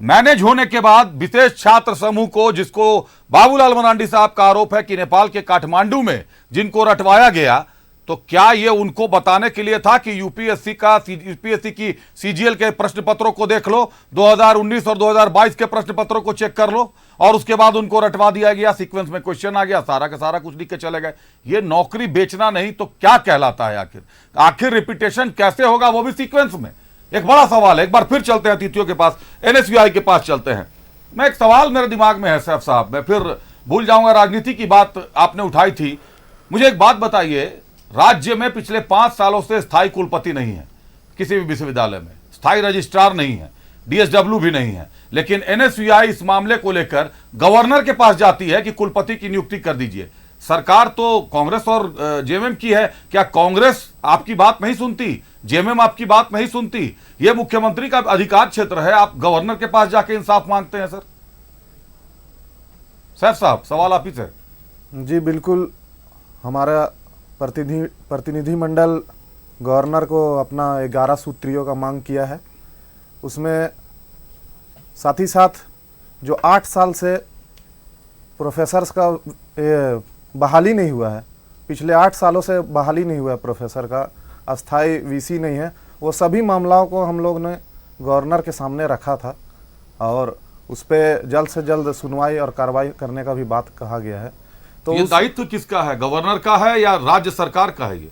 मैनेज होने के बाद विशेष छात्र समूह को, जिसको बाबूलाल मरांडी साहब का आरोप है कि नेपाल के काठमांडू में जिनको रटवाया गया, तो क्या ये उनको बताने के लिए था कि यूपीएससी की सीजीएल के प्रश्न पत्रों को देख लो, 2019 और 2022 के प्रश्न पत्रों को चेक कर लो और उसके बाद उनको रटवा दिया गया, सीक्वेंस में क्वेश्चन आ गया, सारा का सारा कुछ लिख के चले गए? ये नौकरी बेचना नहीं तो क्या कहलाता है? आखिर रिपीटेशन कैसे होगा, वो भी सीक्वेंस में? एक बड़ा सवाल है। एक बार फिर चलते हैं अतिथियों के पास, एनएसयूआई के पास चलते हैं। मैं एक सवाल मेरे दिमाग में है सैफ साहब, मैं फिर भूल जाऊंगा, राजनीति की बात आपने उठाई थी। मुझे एक बात बताइए, राज्य में पिछले 5 सालों से स्थायी कुलपति नहीं है, किसी भी विश्वविद्यालय में स्थायी रजिस्ट्रार नहीं है, डीएसडब्ल्यू भी नहीं है, लेकिन एनएसयूआई इस मामले को लेकर गवर्नर के पास जाती है कि कुलपति की नियुक्ति कर दीजिए। सरकार तो कांग्रेस और जेएमएम की है, क्या कांग्रेस आपकी बात नहीं सुनती, जेएमएम आपकी बात नहीं सुनती? यह मुख्यमंत्री का अधिकार क्षेत्र है, आप गवर्नर के पास जाके इंसाफ मांगते हैं। सर सैफ साहब, सवाल आप ही से। जी बिल्कुल, हमारा प्रतिनिधि मंडल गवर्नर को अपना 11 सूत्रियों का मांग किया है। उसमें साथ ही साथ जो 8 साल से प्रोफेसर्स का बहाली नहीं हुआ है, पिछले 8 सालों से बहाली नहीं हुआ है प्रोफेसर का, अस्थाई वीसी नहीं है, वो सभी मामलों को हम लोग ने गवर्नर के सामने रखा था और उस पर जल्द से जल्द सुनवाई और कार्रवाई करने का भी बात कहा गया है। तो ये दायित्व किसका है, गवर्नर का है या राज्य सरकार का है? ये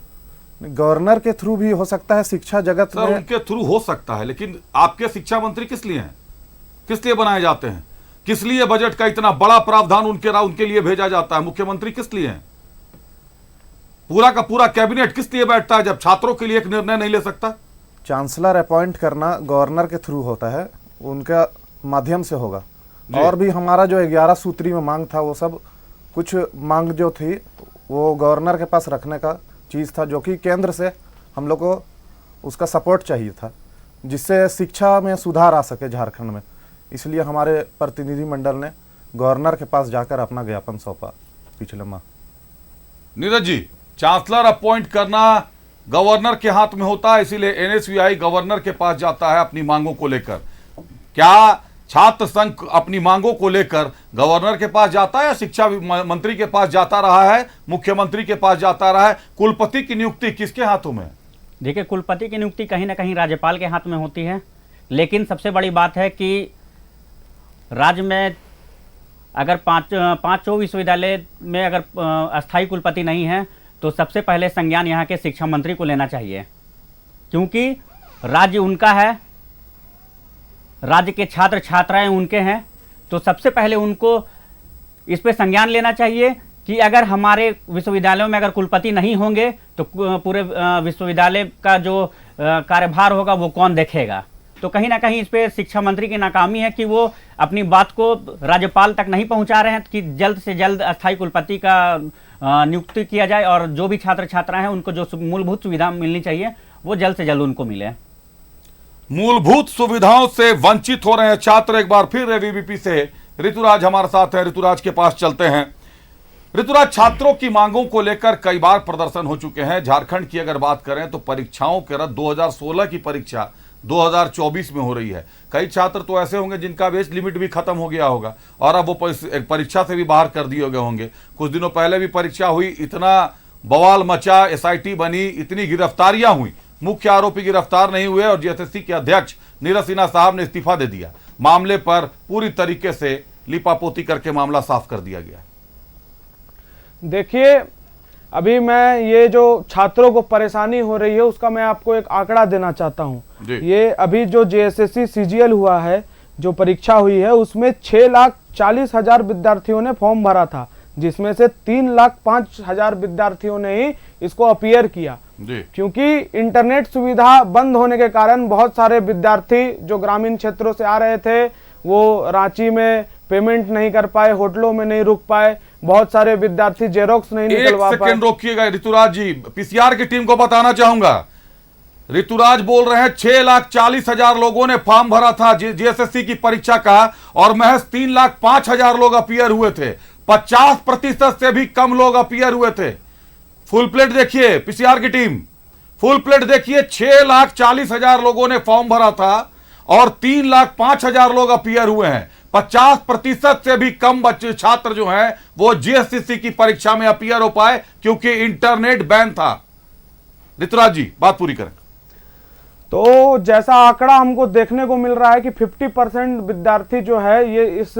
गवर्नर के थ्रू भी हो सकता है, शिक्षा जगत सर में उनके थ्रू हो सकता है, लेकिन आपके शिक्षा मंत्री किस लिए हैं, किस लिए बनाए जाते हैं, किस लिए बजट का इतना बड़ा प्रावधान उनके लिए भेजा जाता है? मुख्यमंत्री किस लिए हैं? पूरा का पूरा कैबिनेट किस लिए बैठता है जब छात्रों के लिए एक निर्णय नहीं ले सकता? चांसलर अपॉइंट करना गवर्नर के थ्रू होता है, उनका माध्यम से होगा। और भी हमारा जो 11 सूत्री में मांग था, वो सब कुछ मांग जो थी वो गवर्नर के पास रखने का चीज़ था, जो कि केंद्र से हम लोग को उसका सपोर्ट चाहिए था, जिससे शिक्षा में सुधार आ सके झारखंड में। इसलिए हमारे प्रतिनिधि मंडल ने गवर्नर के पास जाकर अपना ज्ञापन सौंपा पिछले माह। नीरज जी, चांसलर अपॉइंट करना गवर्नर के हाथ में होता है, इसीलिए एनएसयूआई गवर्नर के पास जाता है अपनी मांगों को लेकर। क्या छात्र संघ अपनी मांगों को लेकर गवर्नर के पास जाता है या शिक्षा मंत्री के पास जाता रहा है, मुख्यमंत्री के पास जाता रहा है? कुलपति की नियुक्ति किसके हाथों में? देखिए, कुलपति की नियुक्ति कहीं ना कहीं राज्यपाल के हाथ में होती है, लेकिन सबसे बड़ी बात है कि राज्य में अगर पाँचों विश्वविद्यालय में अगर अस्थायी कुलपति नहीं है तो सबसे पहले संज्ञान यहाँ के शिक्षा मंत्री को लेना चाहिए, क्योंकि राज्य उनका है, राज्य के छात्र छात्राएं उनके हैं। तो सबसे पहले उनको इस पे संज्ञान लेना चाहिए कि अगर हमारे विश्वविद्यालयों में अगर कुलपति नहीं होंगे तो पूरे विश्वविद्यालय का जो कार्यभार होगा वो कौन देखेगा। तो कहीं ना कहीं इस पे शिक्षा मंत्री की नाकामी है कि वो अपनी बात को राज्यपाल तक नहीं पहुंचा रहे हैं कि जल्द से जल्द अस्थायी कुलपति का नियुक्ति किया जाए और जो भी छात्र छात्राएं हैं उनको जो मूलभूत सुविधा मिलनी चाहिए वो जल्द से जल्द उनको मिले। मूलभूत सुविधाओं से वंचित हो रहे हैं छात्र। एक बार फिर एबीवीपी से ऋतुराज हमारे साथ है, ऋतुराज के पास चलते हैं। ऋतुराज, छात्रों की मांगों को लेकर कई बार प्रदर्शन हो चुके हैं। झारखंड की अगर बात करें तो परीक्षाओं के रद्द 2016 की परीक्षा 2024 में हो रही है। कई छात्र तो ऐसे होंगे जिनका एज लिमिट भी खत्म हो गया होगा और अब वो परीक्षा से भी बाहर कर दिए गए होंगे। कुछ दिनों पहले भी परीक्षा हुई, इतना बवाल मचा, एसआईटी बनी, इतनी गिरफ्तारियां हुई, मुख्य आरोपी गिरफ्तार नहीं हुए और जेएसएससी के अध्यक्ष नीरज सिन्हा साहब ने इस्तीफा दे दिया। मामले पर पूरी तरीके से लिपापोती करके मामला साफ कर दिया गया। देखिए, अभी मैं ये जो छात्रों को परेशानी हो रही है उसका मैं आपको एक आंकड़ा देना चाहता हूँ। ये अभी जो जेएसएससी सीजीएल हुआ है, जो परीक्षा हुई है, उसमें 6,40,000 विद्यार्थियों ने फॉर्म भरा था, जिसमें से 3,05,000 विद्यार्थियों ने ही इसको अपीयर किया। क्योंकि इंटरनेट सुविधा बंद होने के कारण बहुत सारे विद्यार्थी जो ग्रामीण क्षेत्रों से आ रहे थे वो रांची में पेमेंट नहीं कर पाए, होटलों में नहीं रुक पाए, बहुत सारे विद्यार्थी जेरोक्स नहीं निकलवा पाए। एक सेकंड रोकिएगा ऋतुराज जी, पीसीआर की टीम को बताना चाहूंगा। ऋतुराज बोल रहे हैं 6,40,000 लोगों ने फॉर्म भरा था जेएसएससी की परीक्षा का और महज 3,05,000 लोग अपीयर हुए थे। 50% से भी कम लोग अपीयर हुए थे। फुल प्लेट देखिए, पीसीआर की टीम फुल प्लेट देखिए, 6,40,000 लोगों ने फॉर्म भरा था और 3,05,000 लोग अपीयर हुए हैं। 50% से भी कम बच्चे छात्र जो हैं वो जेएसएससी की परीक्षा में अपीयर हो पाए क्योंकि इंटरनेट बैन था। ऋतुराज जी, बात पूरी करें। तो जैसा आंकड़ा हमको देखने को मिल रहा है कि 50% विद्यार्थी जो है ये इस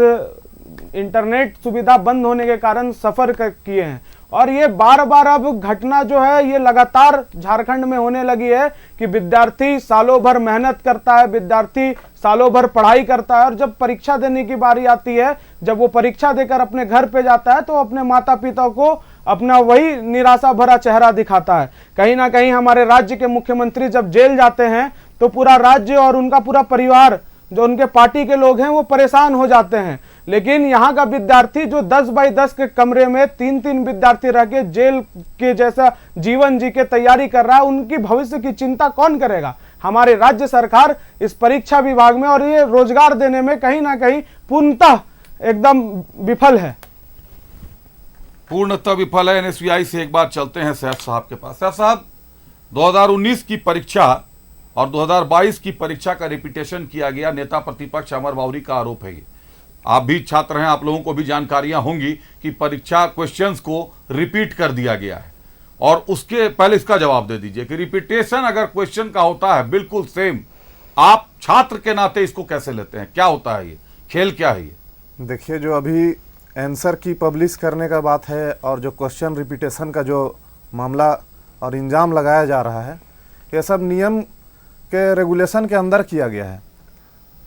इंटरनेट सुविधा बंद होने के कारण सफर किए हैं और ये बार बार अब घटना जो है ये लगातार झारखंड में होने लगी है कि विद्यार्थी सालों भर मेहनत करता है, विद्यार्थी सालों भर पढ़ाई करता है और जब परीक्षा देने की बारी आती है, जब वो परीक्षा देकर अपने घर पे जाता है तो अपने माता पिता को अपना वही निराशा भरा चेहरा दिखाता है। कहीं ना कहीं हमारे राज्य के मुख्यमंत्री जब जेल जाते हैं तो पूरा राज्य और उनका पूरा परिवार, जो उनके पार्टी के लोग हैं, वो परेशान हो जाते हैं। लेकिन यहाँ का विद्यार्थी जो 10 बाई 10 के कमरे में 3-3 विद्यार्थी रह के जेल के जैसा जीवन जी के तैयारी कर रहा है, उनकी भविष्य की चिंता कौन करेगा? हमारी राज्य सरकार इस परीक्षा विभाग में और ये रोजगार देने में कहीं ना कहीं पूर्णतः एकदम विफल है। पूर्णतः विफल है। एनएसयूआई से एक बार चलते हैं सैफ साहब के पास। सैफ साहब, 2019 की परीक्षा और 2022 की परीक्षा का रिपीटेशन किया गया, नेता प्रतिपक्ष अमर बावरी का आरोप है। ये आप भी छात्र हैं, आप लोगों को भी जानकारियां होंगी कि परीक्षा क्वेश्चंस को रिपीट कर दिया गया है। और उसके पहले इसका जवाब दे दीजिए कि रिपीटेशन अगर क्वेश्चन का होता है बिल्कुल सेम, आप छात्र के नाते इसको कैसे लेते हैं? क्या होता है ये खेल, क्या है ये? देखिए, जो अभी आंसर की पब्लिश करने का बात है और जो क्वेश्चन रिपीटेशन का जो मामला और इंजाम लगाया जा रहा है, ये सब नियम के रेगुलेशन के अंदर किया गया है।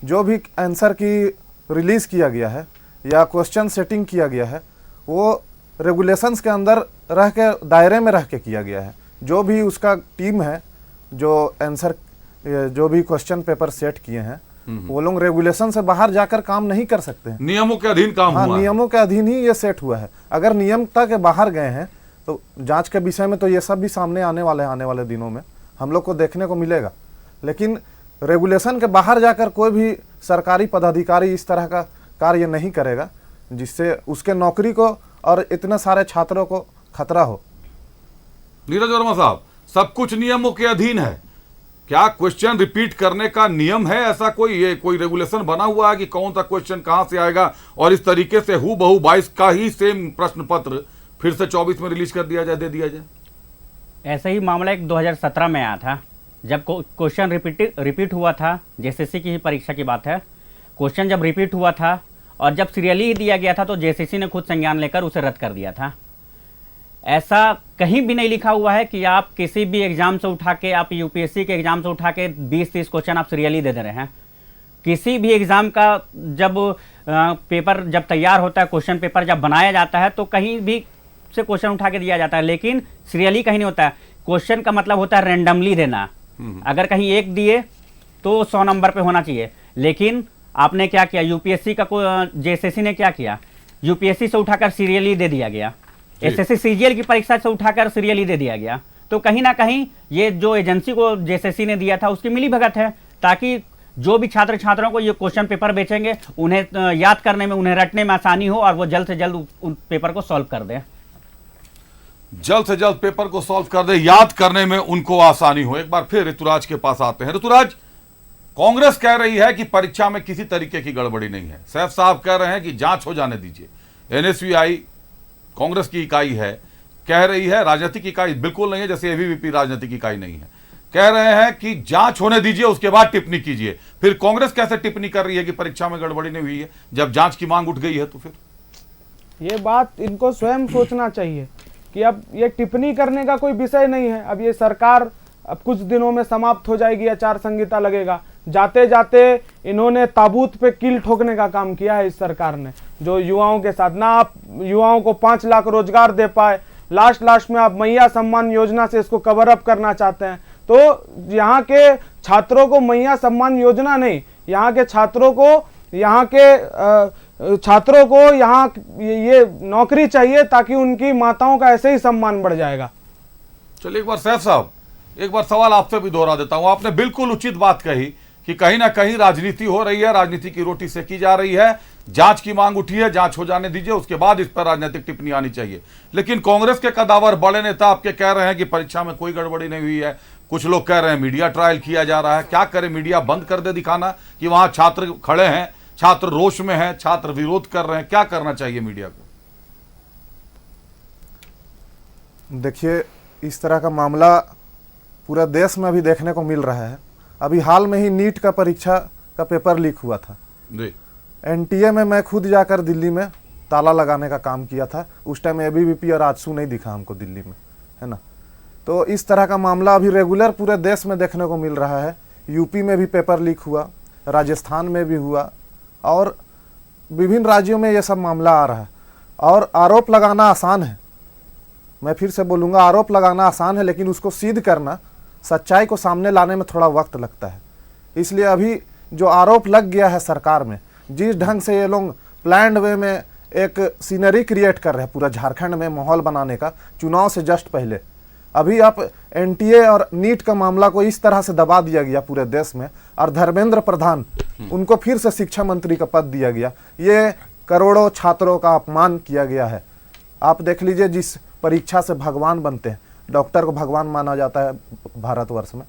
जो भी आंसर की रिलीज़ किया गया है या क्वेश्चन सेटिंग किया गया है, वो रेगुलेशंस के अंदर रह के, दायरे में रह के किया गया है। जो भी उसका टीम है, जो आंसर जो भी क्वेश्चन पेपर सेट किए हैं, वो लोग रेगुलेशन से बाहर जाकर काम नहीं कर सकते हैं। नियमों के अधीन काम हुआ है। नियमों के अधीन ही ये सेट हुआ है। अगर नियमता के बाहर गए हैं तो जांच के विषय में तो ये सब भी सामने आने वाले दिनों में हम लोग को देखने को मिलेगा। लेकिन रेगुलेशन के बाहर जाकर कोई भी सरकारी पदाधिकारी इस तरह का कार्य नहीं करेगा जिससे उसके नौकरी को और इतने सारे छात्रों को खतरा हो। नीरज वर्मा साहब, सब कुछ नियमों के अधीन है। क्या क्वेश्चन रिपीट करने का नियम है? ऐसा कोई रेगुलेशन बना हुआ है कि कौन सा क्वेश्चन कहां से आएगा और इस तरीके से हूबहू 22 का ही सेम प्रश्न पत्र फिर से 24 में रिलीज कर दिया जाए, दे दिया जाए? ऐसा ही मामला एक 2017 में आया था, जब क्वेश्चन रिपीट हुआ था। जेएसएससी की ही परीक्षा की बात है। क्वेश्चन जब रिपीट हुआ था और जब सीरियली दिया गया था तो जेएसएससी ने खुद संज्ञान लेकर उसे रद्द कर दिया था। ऐसा कहीं भी नहीं लिखा हुआ है कि आप किसी भी एग्जाम से उठा के, आप यूपीएससी के एग्जाम से उठा के 20-30 क्वेश्चन आप सीरियली दे रहे हैं। किसी भी एग्जाम का जब पेपर जब तैयार होता है, क्वेश्चन पेपर जब बनाया जाता है तो कहीं भी से क्वेश्चन उठा के दिया जाता है, लेकिन सीरियली कहीं नहीं होता है। क्वेश्चन का मतलब होता है रैंडमली देना। अगर कहीं एक दिए तो 100 नंबर पे होना चाहिए, लेकिन आपने क्या किया, यूपीएससी का जेएसएससी ने क्या किया, यूपीएससी से उठाकर सीरियली दे दिया गया, एसएससी सीजीएल की परीक्षा से उठाकर सीरियली दे दिया गया। तो कहीं ना कहीं ये जो एजेंसी को जेएसएससी ने दिया था उसकी मिली भगत है, ताकि जो भी छात्रों को ये क्वेश्चन पेपर बेचेंगे उन्हें याद करने में, उन्हें रटने में आसानी हो और वो जल्द से जल्द उन पेपर को सॉल्व कर दें। जल्द से जल्द पेपर को सॉल्व कर दे, याद करने में उनको आसानी हो। एक बार फिर ऋतुराज के पास आते हैं। ऋतुराज, कांग्रेस कह रही है कि परीक्षा में किसी तरीके की गड़बड़ी नहीं है। सैफ साहब कह रहे हैं कि जांच हो जाने दीजिए। एनएसयूआई कांग्रेस की इकाई है, कह रही है राजनीतिक इकाई बिल्कुल नहीं है, जैसे एबीवीपी राजनीतिक इकाई नहीं है। कह रहे हैं कि जांच होने दीजिए, उसके बाद टिप्पणी कीजिए। फिर कांग्रेस कैसे टिप्पणी कर रही है कि परीक्षा में गड़बड़ी नहीं हुई है, जब जांच की मांग उठ गई है? तो फिर ये बात इनको स्वयं सोचना चाहिए कि अब ये टिप्पणी करने का कोई विषय नहीं है। अब ये सरकार अब कुछ दिनों में समाप्त हो जाएगी, आचार संहिता लगेगा। जाते जाते इन्होंने ताबूत पे कील ठोकने का काम किया है इस सरकार ने, जो युवाओं के साथ। ना आप युवाओं को 5 लाख रोजगार दे पाए, लास्ट में आप मैया सम्मान योजना से इसको कवर अप करना चाहते हैं। तो यहाँ के छात्रों को मैया सम्मान योजना नहीं, यहाँ के छात्रों को यहाँ ये नौकरी चाहिए, ताकि उनकी माताओं का ऐसे ही सम्मान बढ़ जाएगा। चलिए, एक बार सैफ साहब, एक बार सवाल आपसे भी दोहरा देता हूं। आपने बिल्कुल उचित बात कही कि कहीं ना कहीं राजनीति हो रही है, राजनीति की रोटी सेकी जा रही है। जांच की मांग उठी है, जांच हो जाने दीजिए, उसके बाद इस पर राजनीतिक टिप्पणी आनी चाहिए। लेकिन कांग्रेस के कदावर बड़े नेता आपके कह रहे हैं कि परीक्षा में कोई गड़बड़ी नहीं हुई है। कुछ लोग कह रहे हैं मीडिया ट्रायल किया जा रहा है। क्या करे, मीडिया बंद कर दे दिखाना कि वहां छात्र खड़े हैं, छात्र रोष में हैं, छात्र विरोध कर रहे हैं? क्या करना चाहिए मीडिया को? देखिए, इस तरह का मामला पूरा देश में अभी देखने को मिल रहा है। अभी हाल में ही नीट का परीक्षा का पेपर लीक हुआ था जी। एनटीए में मैं खुद जाकर दिल्ली में ताला लगाने का काम किया था। उस टाइम एबीवीपी और आजसू नहीं दिखा हमको दिल्ली में, है ना। तो इस तरह का मामला अभी रेगुलर पूरे देश में देखने को मिल रहा है। यूपी में भी पेपर लीक हुआ, राजस्थान में भी हुआ और विभिन्न राज्यों में ये सब मामला आ रहा है। और आरोप लगाना आसान है, मैं फिर से बोलूँगा, आरोप लगाना आसान है, लेकिन उसको सिद्ध करना, सच्चाई को सामने लाने में थोड़ा वक्त लगता है। इसलिए अभी जो आरोप लग गया है सरकार में, जिस ढंग से ये लोग प्लान्ड वे में एक सीनरी क्रिएट कर रहे हैं पूरा झारखंड में माहौल बनाने का, चुनाव से जस्ट पहले। अभी आप एनटीए और नीट का मामला को इस तरह से दबा दिया गया पूरे देश में, और धर्मेंद्र प्रधान उनको फिर से शिक्षा मंत्री का पद दिया गया। ये करोड़ों छात्रों का अपमान किया गया है। आप देख लीजिए, जिस परीक्षा से भगवान बनते हैं, डॉक्टर को भगवान माना जाता है भारतवर्ष में,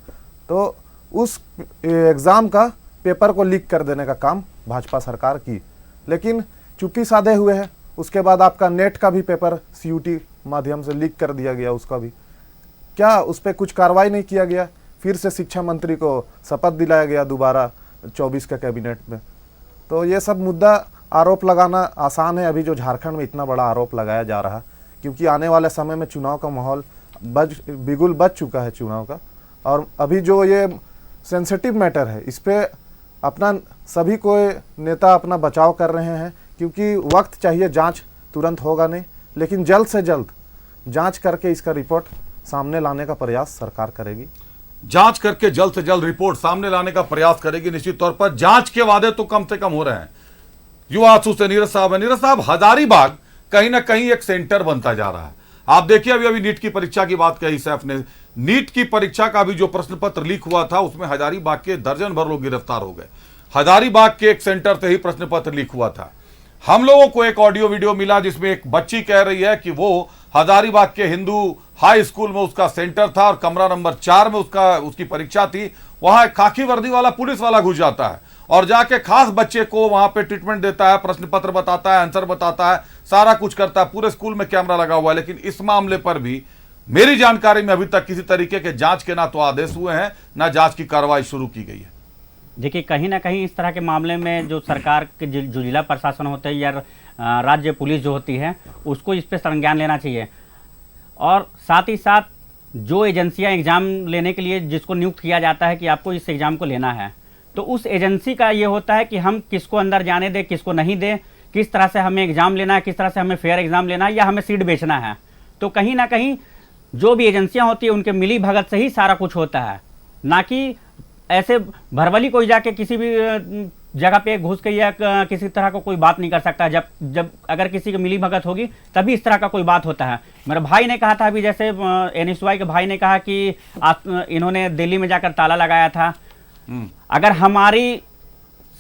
तो उस एग्ज़ाम का पेपर को लीक कर देने का काम भाजपा सरकार की, लेकिन चुप्पी साधे हुए है। उसके बाद आपका नेट का भी पेपर सीयूटी माध्यम से लीक कर दिया गया, उसका भी क्या उस पर कुछ कार्रवाई नहीं किया गया। फिर से शिक्षा मंत्री को शपथ दिलाया गया दोबारा 24 का कैबिनेट में। तो ये सब मुद्दा आरोप लगाना आसान है, अभी जो झारखंड में इतना बड़ा आरोप लगाया जा रहा है, क्योंकि आने वाले समय में चुनाव का माहौल बिगुल बच चुका है चुनाव का। और अभी जो ये सेंसिटिव मैटर है, इस पर अपना सभी को नेता अपना बचाव कर रहे हैं, क्योंकि वक्त चाहिए, जांच तुरंत होगा नहीं, लेकिन जल्द से जल्द जांच करके इसका रिपोर्ट सामने लाने का प्रयास सरकार करेगी। जांच करके जल्द से जल्द रिपोर्ट सामने लाने का प्रयास करेगी। निश्चित तौर पर जांच के वादे तो कम से कम हो रहे हैं। युवा आंसू से नीरज साहब है। नीरज साहब, हजारीबाग कहीं ना कहीं एक सेंटर बनता जा रहा है। आप देखिए, अभी नीट की परीक्षा की बात कही सैफ ने। नीट की परीक्षा का भी जो प्रश्न पत्र लीक हुआ था, उसमें हजारीबाग के दर्जन भर लोग गिरफ्तार हो गए। हजारीबाग के एक सेंटर से ही प्रश्न पत्र लीक हुआ था। हम लोगों को एक ऑडियो वीडियो मिला जिसमें एक बच्ची कह रही है कि वो हजारीबाग के हिंदू हाई स्कूल में उसका सेंटर था और कमरा नंबर 4 में उसकी परीक्षा थी। वहां एक खाकी वर्दी वाला पुलिस वाला घुस जाता है और जाके खास बच्चे को वहां पे ट्रीटमेंट देता है, प्रश्न पत्र बताता है, आंसर बताता है, सारा कुछ करता है। पूरे स्कूल में कैमरा लगा हुआ है। लेकिन इस मामले पर भी मेरी जानकारी में अभी तक किसी तरीके के जांच के ना तो आदेश हुए हैं, ना जांच की कार्रवाई शुरू की गई है। देखिए, कहीं ना कहीं इस तरह के मामले में जो सरकार के जो जिला प्रशासन होता है या राज्य पुलिस जो होती है, उसको इस पर संज्ञान लेना चाहिए। और साथ ही साथ जो एजेंसियां एग्ज़ाम लेने के लिए जिसको नियुक्त किया जाता है कि आपको इस एग्ज़ाम को लेना है, तो उस एजेंसी का ये होता है कि हम किसको अंदर जाने दें, किसको नहीं दें, किस तरह से हमें एग्ज़ाम लेना है, किस तरह से हमें फेयर एग्ज़ाम लेना है या हमें सीट बेचना है। तो कहीं ना कहीं जो भी एजेंसियां होती है उनके मिली भगत से ही सारा कुछ होता है, ना कि ऐसे भरबली कोई जाके किसी भी जगह पे घुस के या किसी तरह का कोई बात नहीं कर सकता। जब अगर किसी की मिली भगत होगी तभी इस तरह का कोई बात होता है। मेरे भाई ने कहा था अभी, जैसे एनएसवाई के भाई ने कहा कि इन्होंने दिल्ली में जाकर ताला लगाया था। अगर हमारी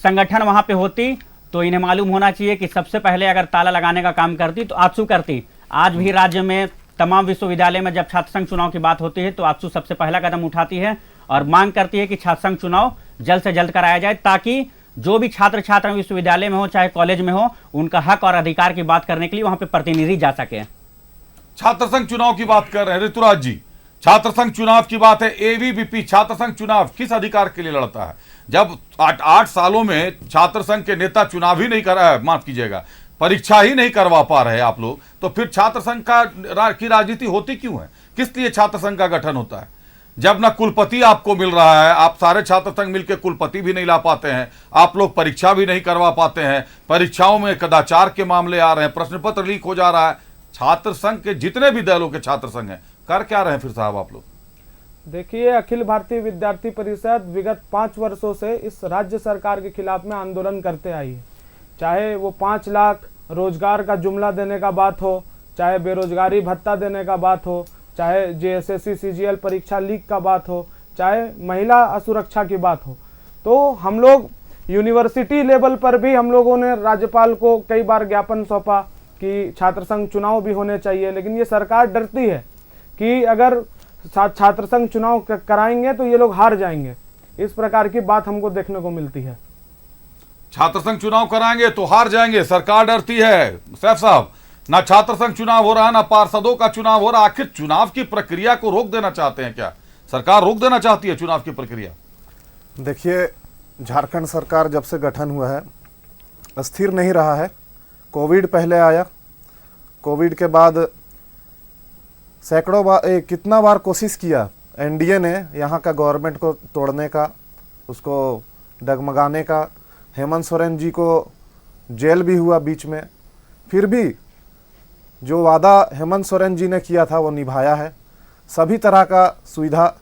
संगठन वहां पे होती तो इन्हें मालूम होना चाहिए कि सबसे पहले अगर ताला लगाने का काम करती तो आजसू करती। आज भी राज्य में तमाम विश्वविद्यालय में जब छात्र संघ चुनाव की बात होती है तो आजसू सबसे पहला कदम उठाती है और मांग करती है कि छात्र संघ चुनाव जल्द से जल्द कराया जाए, ताकि जो भी छात्र छात्रा विश्वविद्यालय में हो चाहे कॉलेज में हो, उनका हक और अधिकार की बात करने के लिए वहां पे प्रतिनिधि जा सके। छात्र संघ चुनाव की बात कर रहे हैं ऋतुराज जी, छात्र संघ चुनाव की बात है। एबीवीपी छात्र संघ चुनाव किस अधिकार के लिए लड़ता है? जब 8 सालों में छात्र संघ के नेता चुनाव ही नहीं करा, माफ कीजिएगा, परीक्षा ही नहीं करवा पा रहे आप लोग, तो फिर छात्र संघ की राजनीति होती क्यों है? किस लिए छात्र संघ का गठन होता है? जब ना कुलपति आपको मिल रहा है, आप सारे छात्र संघ मिलकर कुलपति भी नहीं ला पाते हैं, आप लोग परीक्षा भी नहीं करवा पाते हैं, परीक्षाओं में कदाचार के मामले आ रहे हैं, प्रश्न पत्र लीक हो जा रहा है। छात्र संघ के जितने भी दलों के छात्र संघ हैं, कर क्या रहे हैं फिर साहब आप लोग? देखिए, अखिल भारतीय विद्यार्थी परिषद विगत 5 वर्षों से इस राज्य सरकार के खिलाफ में आंदोलन करते आई है। चाहे वो 5 लाख रोजगार का जुमला देने का बात हो, चाहे बेरोजगारी भत्ता देने का बात हो, चाहे जेएसएससी सीजीएल परीक्षा लीक का बात हो, चाहे महिला असुरक्षा की बात हो। तो हम लोग यूनिवर्सिटी लेवल पर भी हम लोगों ने राज्यपाल को कई बार ज्ञापन सौंपा कि छात्र संघ चुनाव भी होने चाहिए, लेकिन ये सरकार डरती है कि अगर छात्र संघ चुनाव कराएंगे तो ये लोग हार जाएंगे। इस प्रकार की बात हमको देखने को मिलती है। छात्र संघ चुनाव कराएंगे तो हार जाएंगे, सरकार डरती है। सैफ साहब, ना छात्र संघ चुनाव हो रहा है, ना पार्षदों का चुनाव हो रहा। आखिर चुनाव की प्रक्रिया को रोक देना चाहते हैं क्या? सरकार रोक देना चाहती है चुनाव की प्रक्रिया? देखिए, झारखंड सरकार जब से गठन हुआ है अस्थिर नहीं रहा है। कोविड पहले आया, कोविड के बाद सैकड़ों बार कितना बार कोशिश किया एनडीए ने यहाँ का गवर्नमेंट को तोड़ने का, उसको डगमगाने का। हेमंत सोरेन जी को जेल भी हुआ बीच में, फिर भी जो वादा हेमंत सोरेन जी ने किया था वो निभाया है। सभी तरह का सुविधा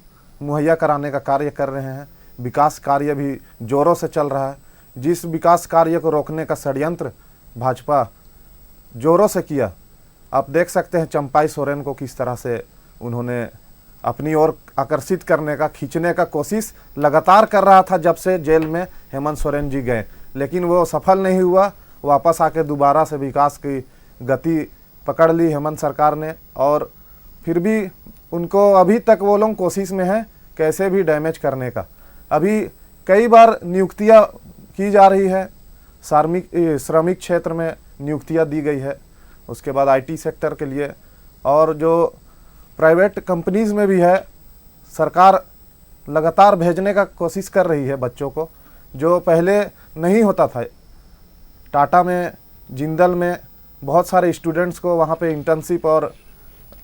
मुहैया कराने का कार्य कर रहे हैं। विकास कार्य भी जोरों से चल रहा है। जिस विकास कार्य को रोकने का षड्यंत्र भाजपा जोरों से किया। आप देख सकते हैं चंपाई सोरेन को किस तरह से उन्होंने अपनी ओर आकर्षित करने का, खींचने का कोशिश लगातार कर रहा था जब से जेल में हेमंत सोरेन जी गए, लेकिन वो सफल नहीं हुआ। वापस आके दोबारा से विकास की गति पकड़ ली हेमंत सरकार ने, और फिर भी उनको अभी तक वो लोग कोशिश में हैं कैसे भी डैमेज करने का। अभी कई बार नियुक्तियां की जा रही है, श्रमिक क्षेत्र में नियुक्तियां दी गई है, उसके बाद आईटी सेक्टर के लिए, और जो प्राइवेट कंपनीज में भी है सरकार लगातार भेजने का कोशिश कर रही है बच्चों को, जो पहले नहीं होता था। टाटा में, जिंदल में बहुत सारे स्टूडेंट्स को वहाँ पे इंटर्नशिप और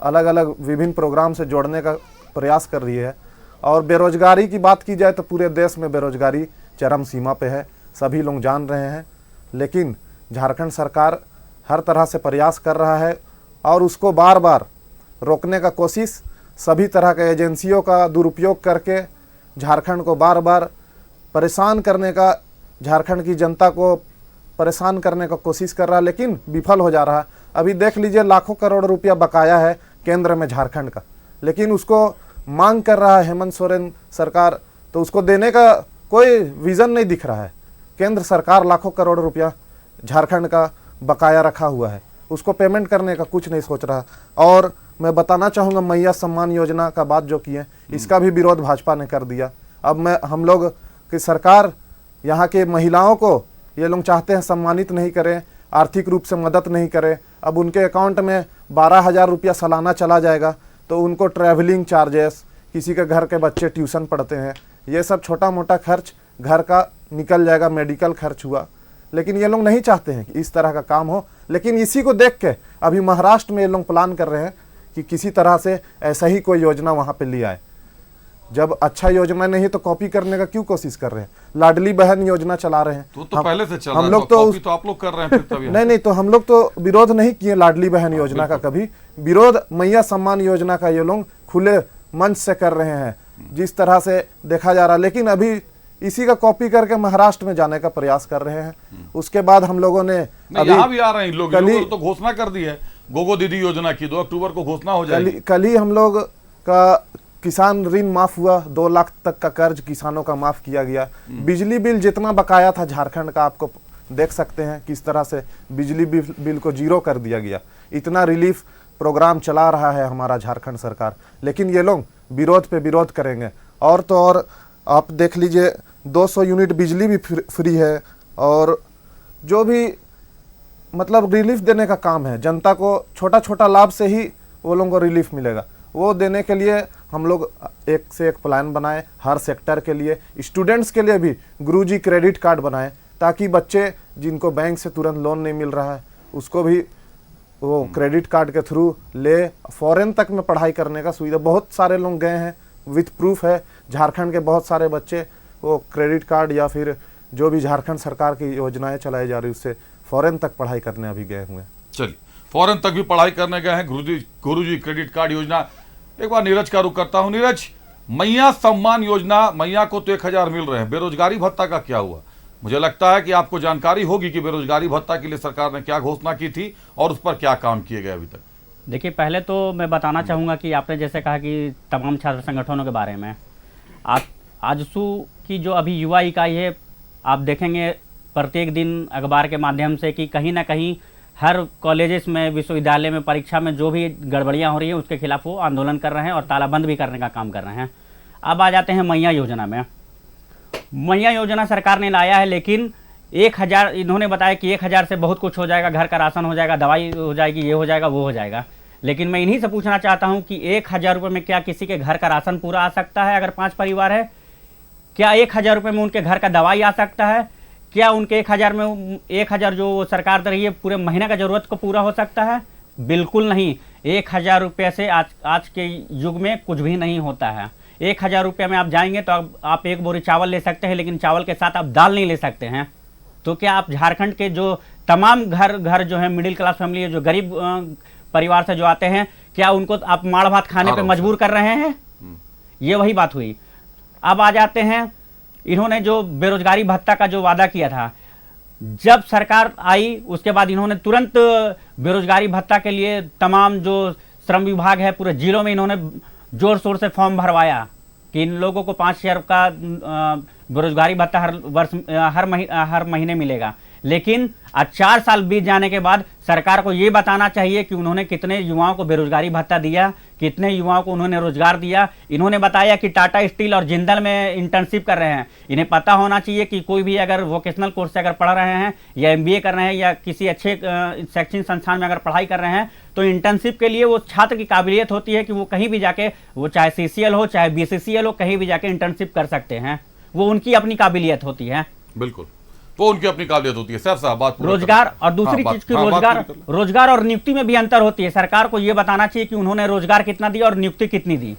अलग अलग विभिन्न प्रोग्राम से जोड़ने का प्रयास कर रही है। और बेरोजगारी की बात की जाए तो पूरे देश में बेरोजगारी चरम सीमा पे है, सभी लोग जान रहे हैं, लेकिन झारखंड सरकार हर तरह से प्रयास कर रहा है और उसको बार बार रोकने का कोशिश, सभी तरह के एजेंसियों का दुरुपयोग करके झारखंड को बार बार परेशान करने का, झारखंड की जनता को परेशान करने का कोशिश कर रहा है, लेकिन विफल हो जा रहा है। अभी देख लीजिए लाखों करोड़ रुपया बकाया है केंद्र में झारखंड का, लेकिन उसको मांग कर रहा है हेमंत सोरेन सरकार, तो उसको देने का कोई विज़न नहीं दिख रहा है। केंद्र सरकार लाखों करोड़ रुपया झारखंड का बकाया रखा हुआ है, उसको पेमेंट करने का कुछ नहीं सोच रहा। और मैं बताना चाहूँगा मैया सम्मान योजना का बात जो की है, इसका भी विरोध भाजपा ने कर दिया। अब हम लोग की सरकार यहाँ के महिलाओं को ये लोग चाहते हैं सम्मानित नहीं करें, आर्थिक रूप से मदद नहीं करें। अब उनके अकाउंट में 12,000 रुपया सालाना चला जाएगा, तो उनको ट्रैवलिंग चार्जेस, किसी के घर के बच्चे ट्यूशन पढ़ते हैं, ये सब छोटा मोटा खर्च घर का निकल जाएगा, मेडिकल खर्च हुआ। लेकिन ये लोग नहीं चाहते हैं कि इस तरह का काम हो, लेकिन इसी को देख के अभी महाराष्ट्र में ये लोग प्लान कर रहे हैं कि किसी तरह से ऐसा ही कोई योजना वहाँ पे ले आए। जब अच्छा योजना नहीं है तो कॉपी करने का क्यों कोशिश कर रहे हैं? लाडली बहन योजना चला रहे हैं, तो पहले से चल रहा है, हम लोग तो कॉपी तो आप लोग कर रहे हैं फिर तभी। नहीं, तो हम लोग तो विरोध नहीं किए लाडली बहन योजना का, कभी विरोध मैया सम्मान योजना का ये लोग खुले मंच से कर रहे हैं, जिस तरह से देखा जा रहा है। लेकिन अभी इसी का कॉपी करके महाराष्ट्र में जाने का प्रयास कर रहे हैं। उसके बाद हम लोगों ने यहाँ भी आ रहे हैं लोग, तो घोषणा कर दी है गोगो दीदी योजना की, 2 अक्टूबर को घोषणा हो जाएगी। कल ही हम लोग का किसान ऋण माफ हुआ, 2 लाख तक का कर्ज किसानों का माफ किया गया। बिजली बिल जितना बकाया था झारखंड का, आपको देख सकते हैं किस तरह से बिजली बिल को 0 कर दिया गया। इतना रिलीफ प्रोग्राम चला रहा है हमारा झारखंड सरकार, लेकिन ये लोग विरोध पे विरोध करेंगे। और तो और आप देख लीजिए 200 यूनिट बिजली भी फ्री है, और जो भी मतलब रिलीफ देने का काम है, जनता को छोटा छोटा लाभ से ही वो लोगों को रिलीफ मिलेगा, वो देने के लिए हम लोग एक से एक प्लान बनाए। हर सेक्टर के लिए, स्टूडेंट्स के लिए भी गुरुजी क्रेडिट कार्ड बनाए, ताकि बच्चे जिनको बैंक से तुरंत लोन नहीं मिल रहा है उसको भी वो क्रेडिट कार्ड के थ्रू ले फॉरेन तक में पढ़ाई करने का सुविधा। बहुत सारे लोग गए हैं, विथ प्रूफ है, झारखंड के बहुत सारे बच्चे वो क्रेडिट कार्ड या फिर जो भी झारखंड सरकार की योजनाएं चलाई जा रही उससे फॉरेन तक पढ़ाई करने अभी गए हुए हैं। चलिए, फॉरेन तक भी पढ़ाई करने गए हैं गुरुजी क्रेडिट कार्ड योजना। एक बार नीरज का रुख करता हूं। नीरज, मैया सम्मान योजना, मैया को तो 1,000 मिल रहे हैं, बेरोजगारी भत्ता का क्या हुआ? मुझे लगता है कि आपको जानकारी होगी कि बेरोजगारी भत्ता के लिए सरकार ने क्या घोषणा की थी और उस पर क्या काम किए गए अभी तक। देखिए, पहले तो मैं बताना चाहूँगा कि आपने जैसे कहा कि तमाम छात्र संगठनों के बारे में, आजसू की जो अभी युवा इकाई है, आप देखेंगे प्रत्येक दिन अखबार के माध्यम से कि कहीं ना कहीं हर कॉलेजेस में, विश्वविद्यालय में, परीक्षा में जो भी गड़बड़ियाँ हो रही हैं उसके खिलाफ वो आंदोलन कर रहे हैं और तालाबंद भी करने का काम कर रहे हैं। अब आ जाते हैं मैया योजना में। मैया योजना सरकार ने लाया है, लेकिन 1,000 इन्होंने बताया कि 1,000 से बहुत कुछ हो जाएगा, घर का राशन हो जाएगा, दवाई हो जाएगी, ये हो जाएगा, वो हो जाएगा। लेकिन मैं इन्हीं से पूछना चाहता हूं कि 1,000 रुपये में क्या किसी के घर का राशन पूरा आ सकता है? अगर 5 परिवार है, क्या 1,000 रुपये में उनके घर का दवाई आ सकता है? क्या उनके 1,000 में 1,000 जो सरकार दे रही है पूरे महीने का ज़रूरत को पूरा हो सकता है? बिल्कुल नहीं। 1,000 रुपये से आज के युग में कुछ भी नहीं होता है। 1,000 रुपये में आप जाएंगे तो आप 1 बोरी चावल ले सकते हैं, लेकिन चावल के साथ आप दाल नहीं ले सकते हैं। तो क्या आप झारखंड के जो तमाम घर जो है मिडिल क्लास फैमिली है, जो गरीब परिवार से जो आते हैं, क्या उनको आप माड़ भात खाने पे मजबूर कर रहे हैं? ये वही बात हुई। अब आ जाते हैं, इन्होंने जो बेरोजगारी भत्ता का जो वादा किया था, जब सरकार आई उसके बाद इन्होंने तुरंत बेरोजगारी भत्ता के लिए तमाम जो श्रम विभाग है पूरे जिलों में इन्होंने जोर शोर से फॉर्म भरवाया कि इन लोगों को 5,000 का बेरोजगारी भत्ता हर महीने मिलेगा। लेकिन आज 4 साल बीत जाने के बाद सरकार को ये बताना चाहिए कि उन्होंने कितने युवाओं को बेरोजगारी भत्ता दिया, कितने युवाओं को उन्होंने रोजगार दिया। इन्होंने बताया कि टाटा स्टील और जिंदल में इंटर्नशिप कर रहे हैं। इन्हें पता होना चाहिए कि कोई भी अगर वोकेशनल कोर्स से अगर पढ़ रहे हैं या MBA कर रहे हैं या किसी अच्छे शैक्षणिक संस्थान में अगर पढ़ाई कर रहे हैं तो इंटर्नशिप के लिए वो छात्र की काबिलियत होती है कि वो कहीं भी जाके, वो चाहे CCL हो चाहे BCCL हो, कहीं भी जाके इंटर्नशिप कर सकते हैं। वो उनकी अपनी काबिलियत होती है। बिल्कुल, वो उनकी अपनी काबिलियत होती है। सर साहब बात रोजगार और दूसरी चीज की रोजगार और नियुक्ति में भी अंतर होती है। सरकार को यह बताना चाहिए कि उन्होंने रोजगार कितना दिया और नियुक्ति कितनी दी।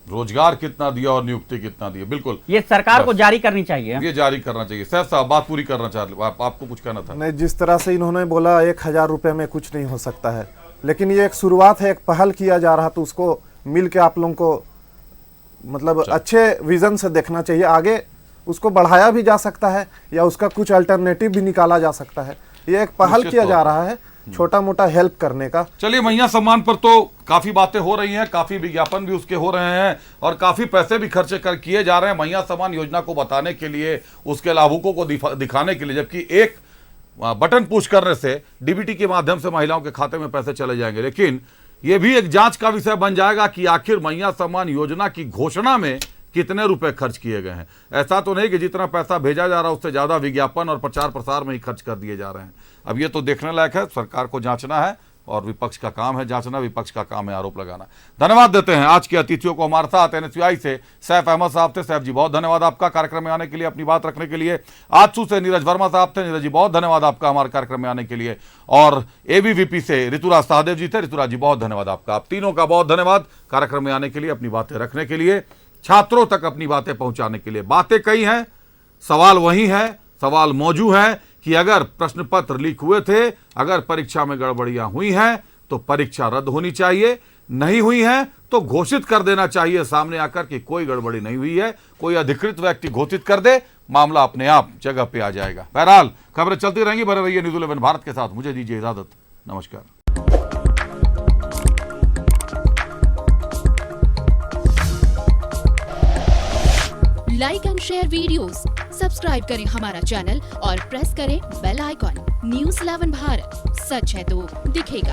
रोजगार कितना दिया और नियुक्ति कितना दिया, बिल्कुल ये सरकार को जारी करनी चाहिए। ये जारी करना चाहिए। सर साहब बात पूरी करना चाहते, आपको कुछ कहना था? नहीं, जिस तरह से इन्होंने बोला 1,000 रुपये में कुछ नहीं हो सकता है, लेकिन ये एक शुरुआत है, एक पहल किया जा रहा, तो उसको मिल के आप लोगों को मतलब अच्छे विजन से देखना चाहिए। आगे उसको बढ़ाया भी जा सकता है या उसका कुछ अल्टरनेटिव भी निकाला जा सकता है। ये एक पहल किया जा रहा है छोटा मोटा हेल्प करने का। चलिए, मैया सम्मान पर तो काफी बातें हो रही हैं, काफी विज्ञापन भी उसके हो रहे हैं और काफी पैसे भी खर्चे किए जा रहे हैं मैया सम्मान योजना को बताने के लिए, उसके लाभुकों को दिखाने के लिए। जबकि एक बटन पुश करने से DBT के माध्यम से महिलाओं के खाते में पैसे चले जाएंगे। लेकिन यह भी एक जांच का विषय बन जाएगा कि आखिर मैया सम्मान योजना की घोषणा में कितने रुपए खर्च किए गए हैं। ऐसा तो नहीं कि जितना पैसा भेजा जा रहा है उससे ज्यादा विज्ञापन और प्रचार प्रसार में ही खर्च कर दिए जा रहे हैं। अब ये तो देखने लायक है, सरकार को जांचना है और विपक्ष का काम है जांचना, विपक्ष का काम है आरोप लगाना। धन्यवाद देते हैं आज के अतिथियों को। हमारे साथ NSUI से सैफ अहमद साहब थे। सैफ जी बहुत धन्यवाद आपका कार्यक्रम में आने के लिए, अपनी बात रखने के लिए। आजसू से नीरज वर्मा साहब थे। नीरज जी बहुत धन्यवाद आपका हमारे कार्यक्रम में आने के लिए। और ABVP से ऋतुराज सहदेव जी थे। ऋतुराज जी बहुत धन्यवाद आपका। आप तीनों का बहुत धन्यवाद कार्यक्रम में आने के लिए, अपनी बातें रखने के लिए, छात्रों तक अपनी बातें पहुंचाने के लिए। बातें कई हैं, सवाल वही है, सवाल मौजूद है कि अगर प्रश्न पत्र लीक हुए थे, अगर परीक्षा में गड़बड़ियां हुई हैं तो परीक्षा रद्द होनी चाहिए, नहीं हुई है तो घोषित कर देना चाहिए सामने आकर कि कोई गड़बड़ी नहीं हुई है। कोई अधिकृत व्यक्ति घोषित कर दे, मामला अपने आप जगह पे आ जाएगा। बहरहाल खबरें चलती रहेंगी, बने रहिए न्यूज़ 11 भारत के साथ। मुझे दीजिए इजाजत, नमस्कार। Like and share videos, subscribe करें हमारा चैनल और प्रेस करें बेल आइकॉन। न्यूज़ 11 भारत, सच है तो दिखेगा।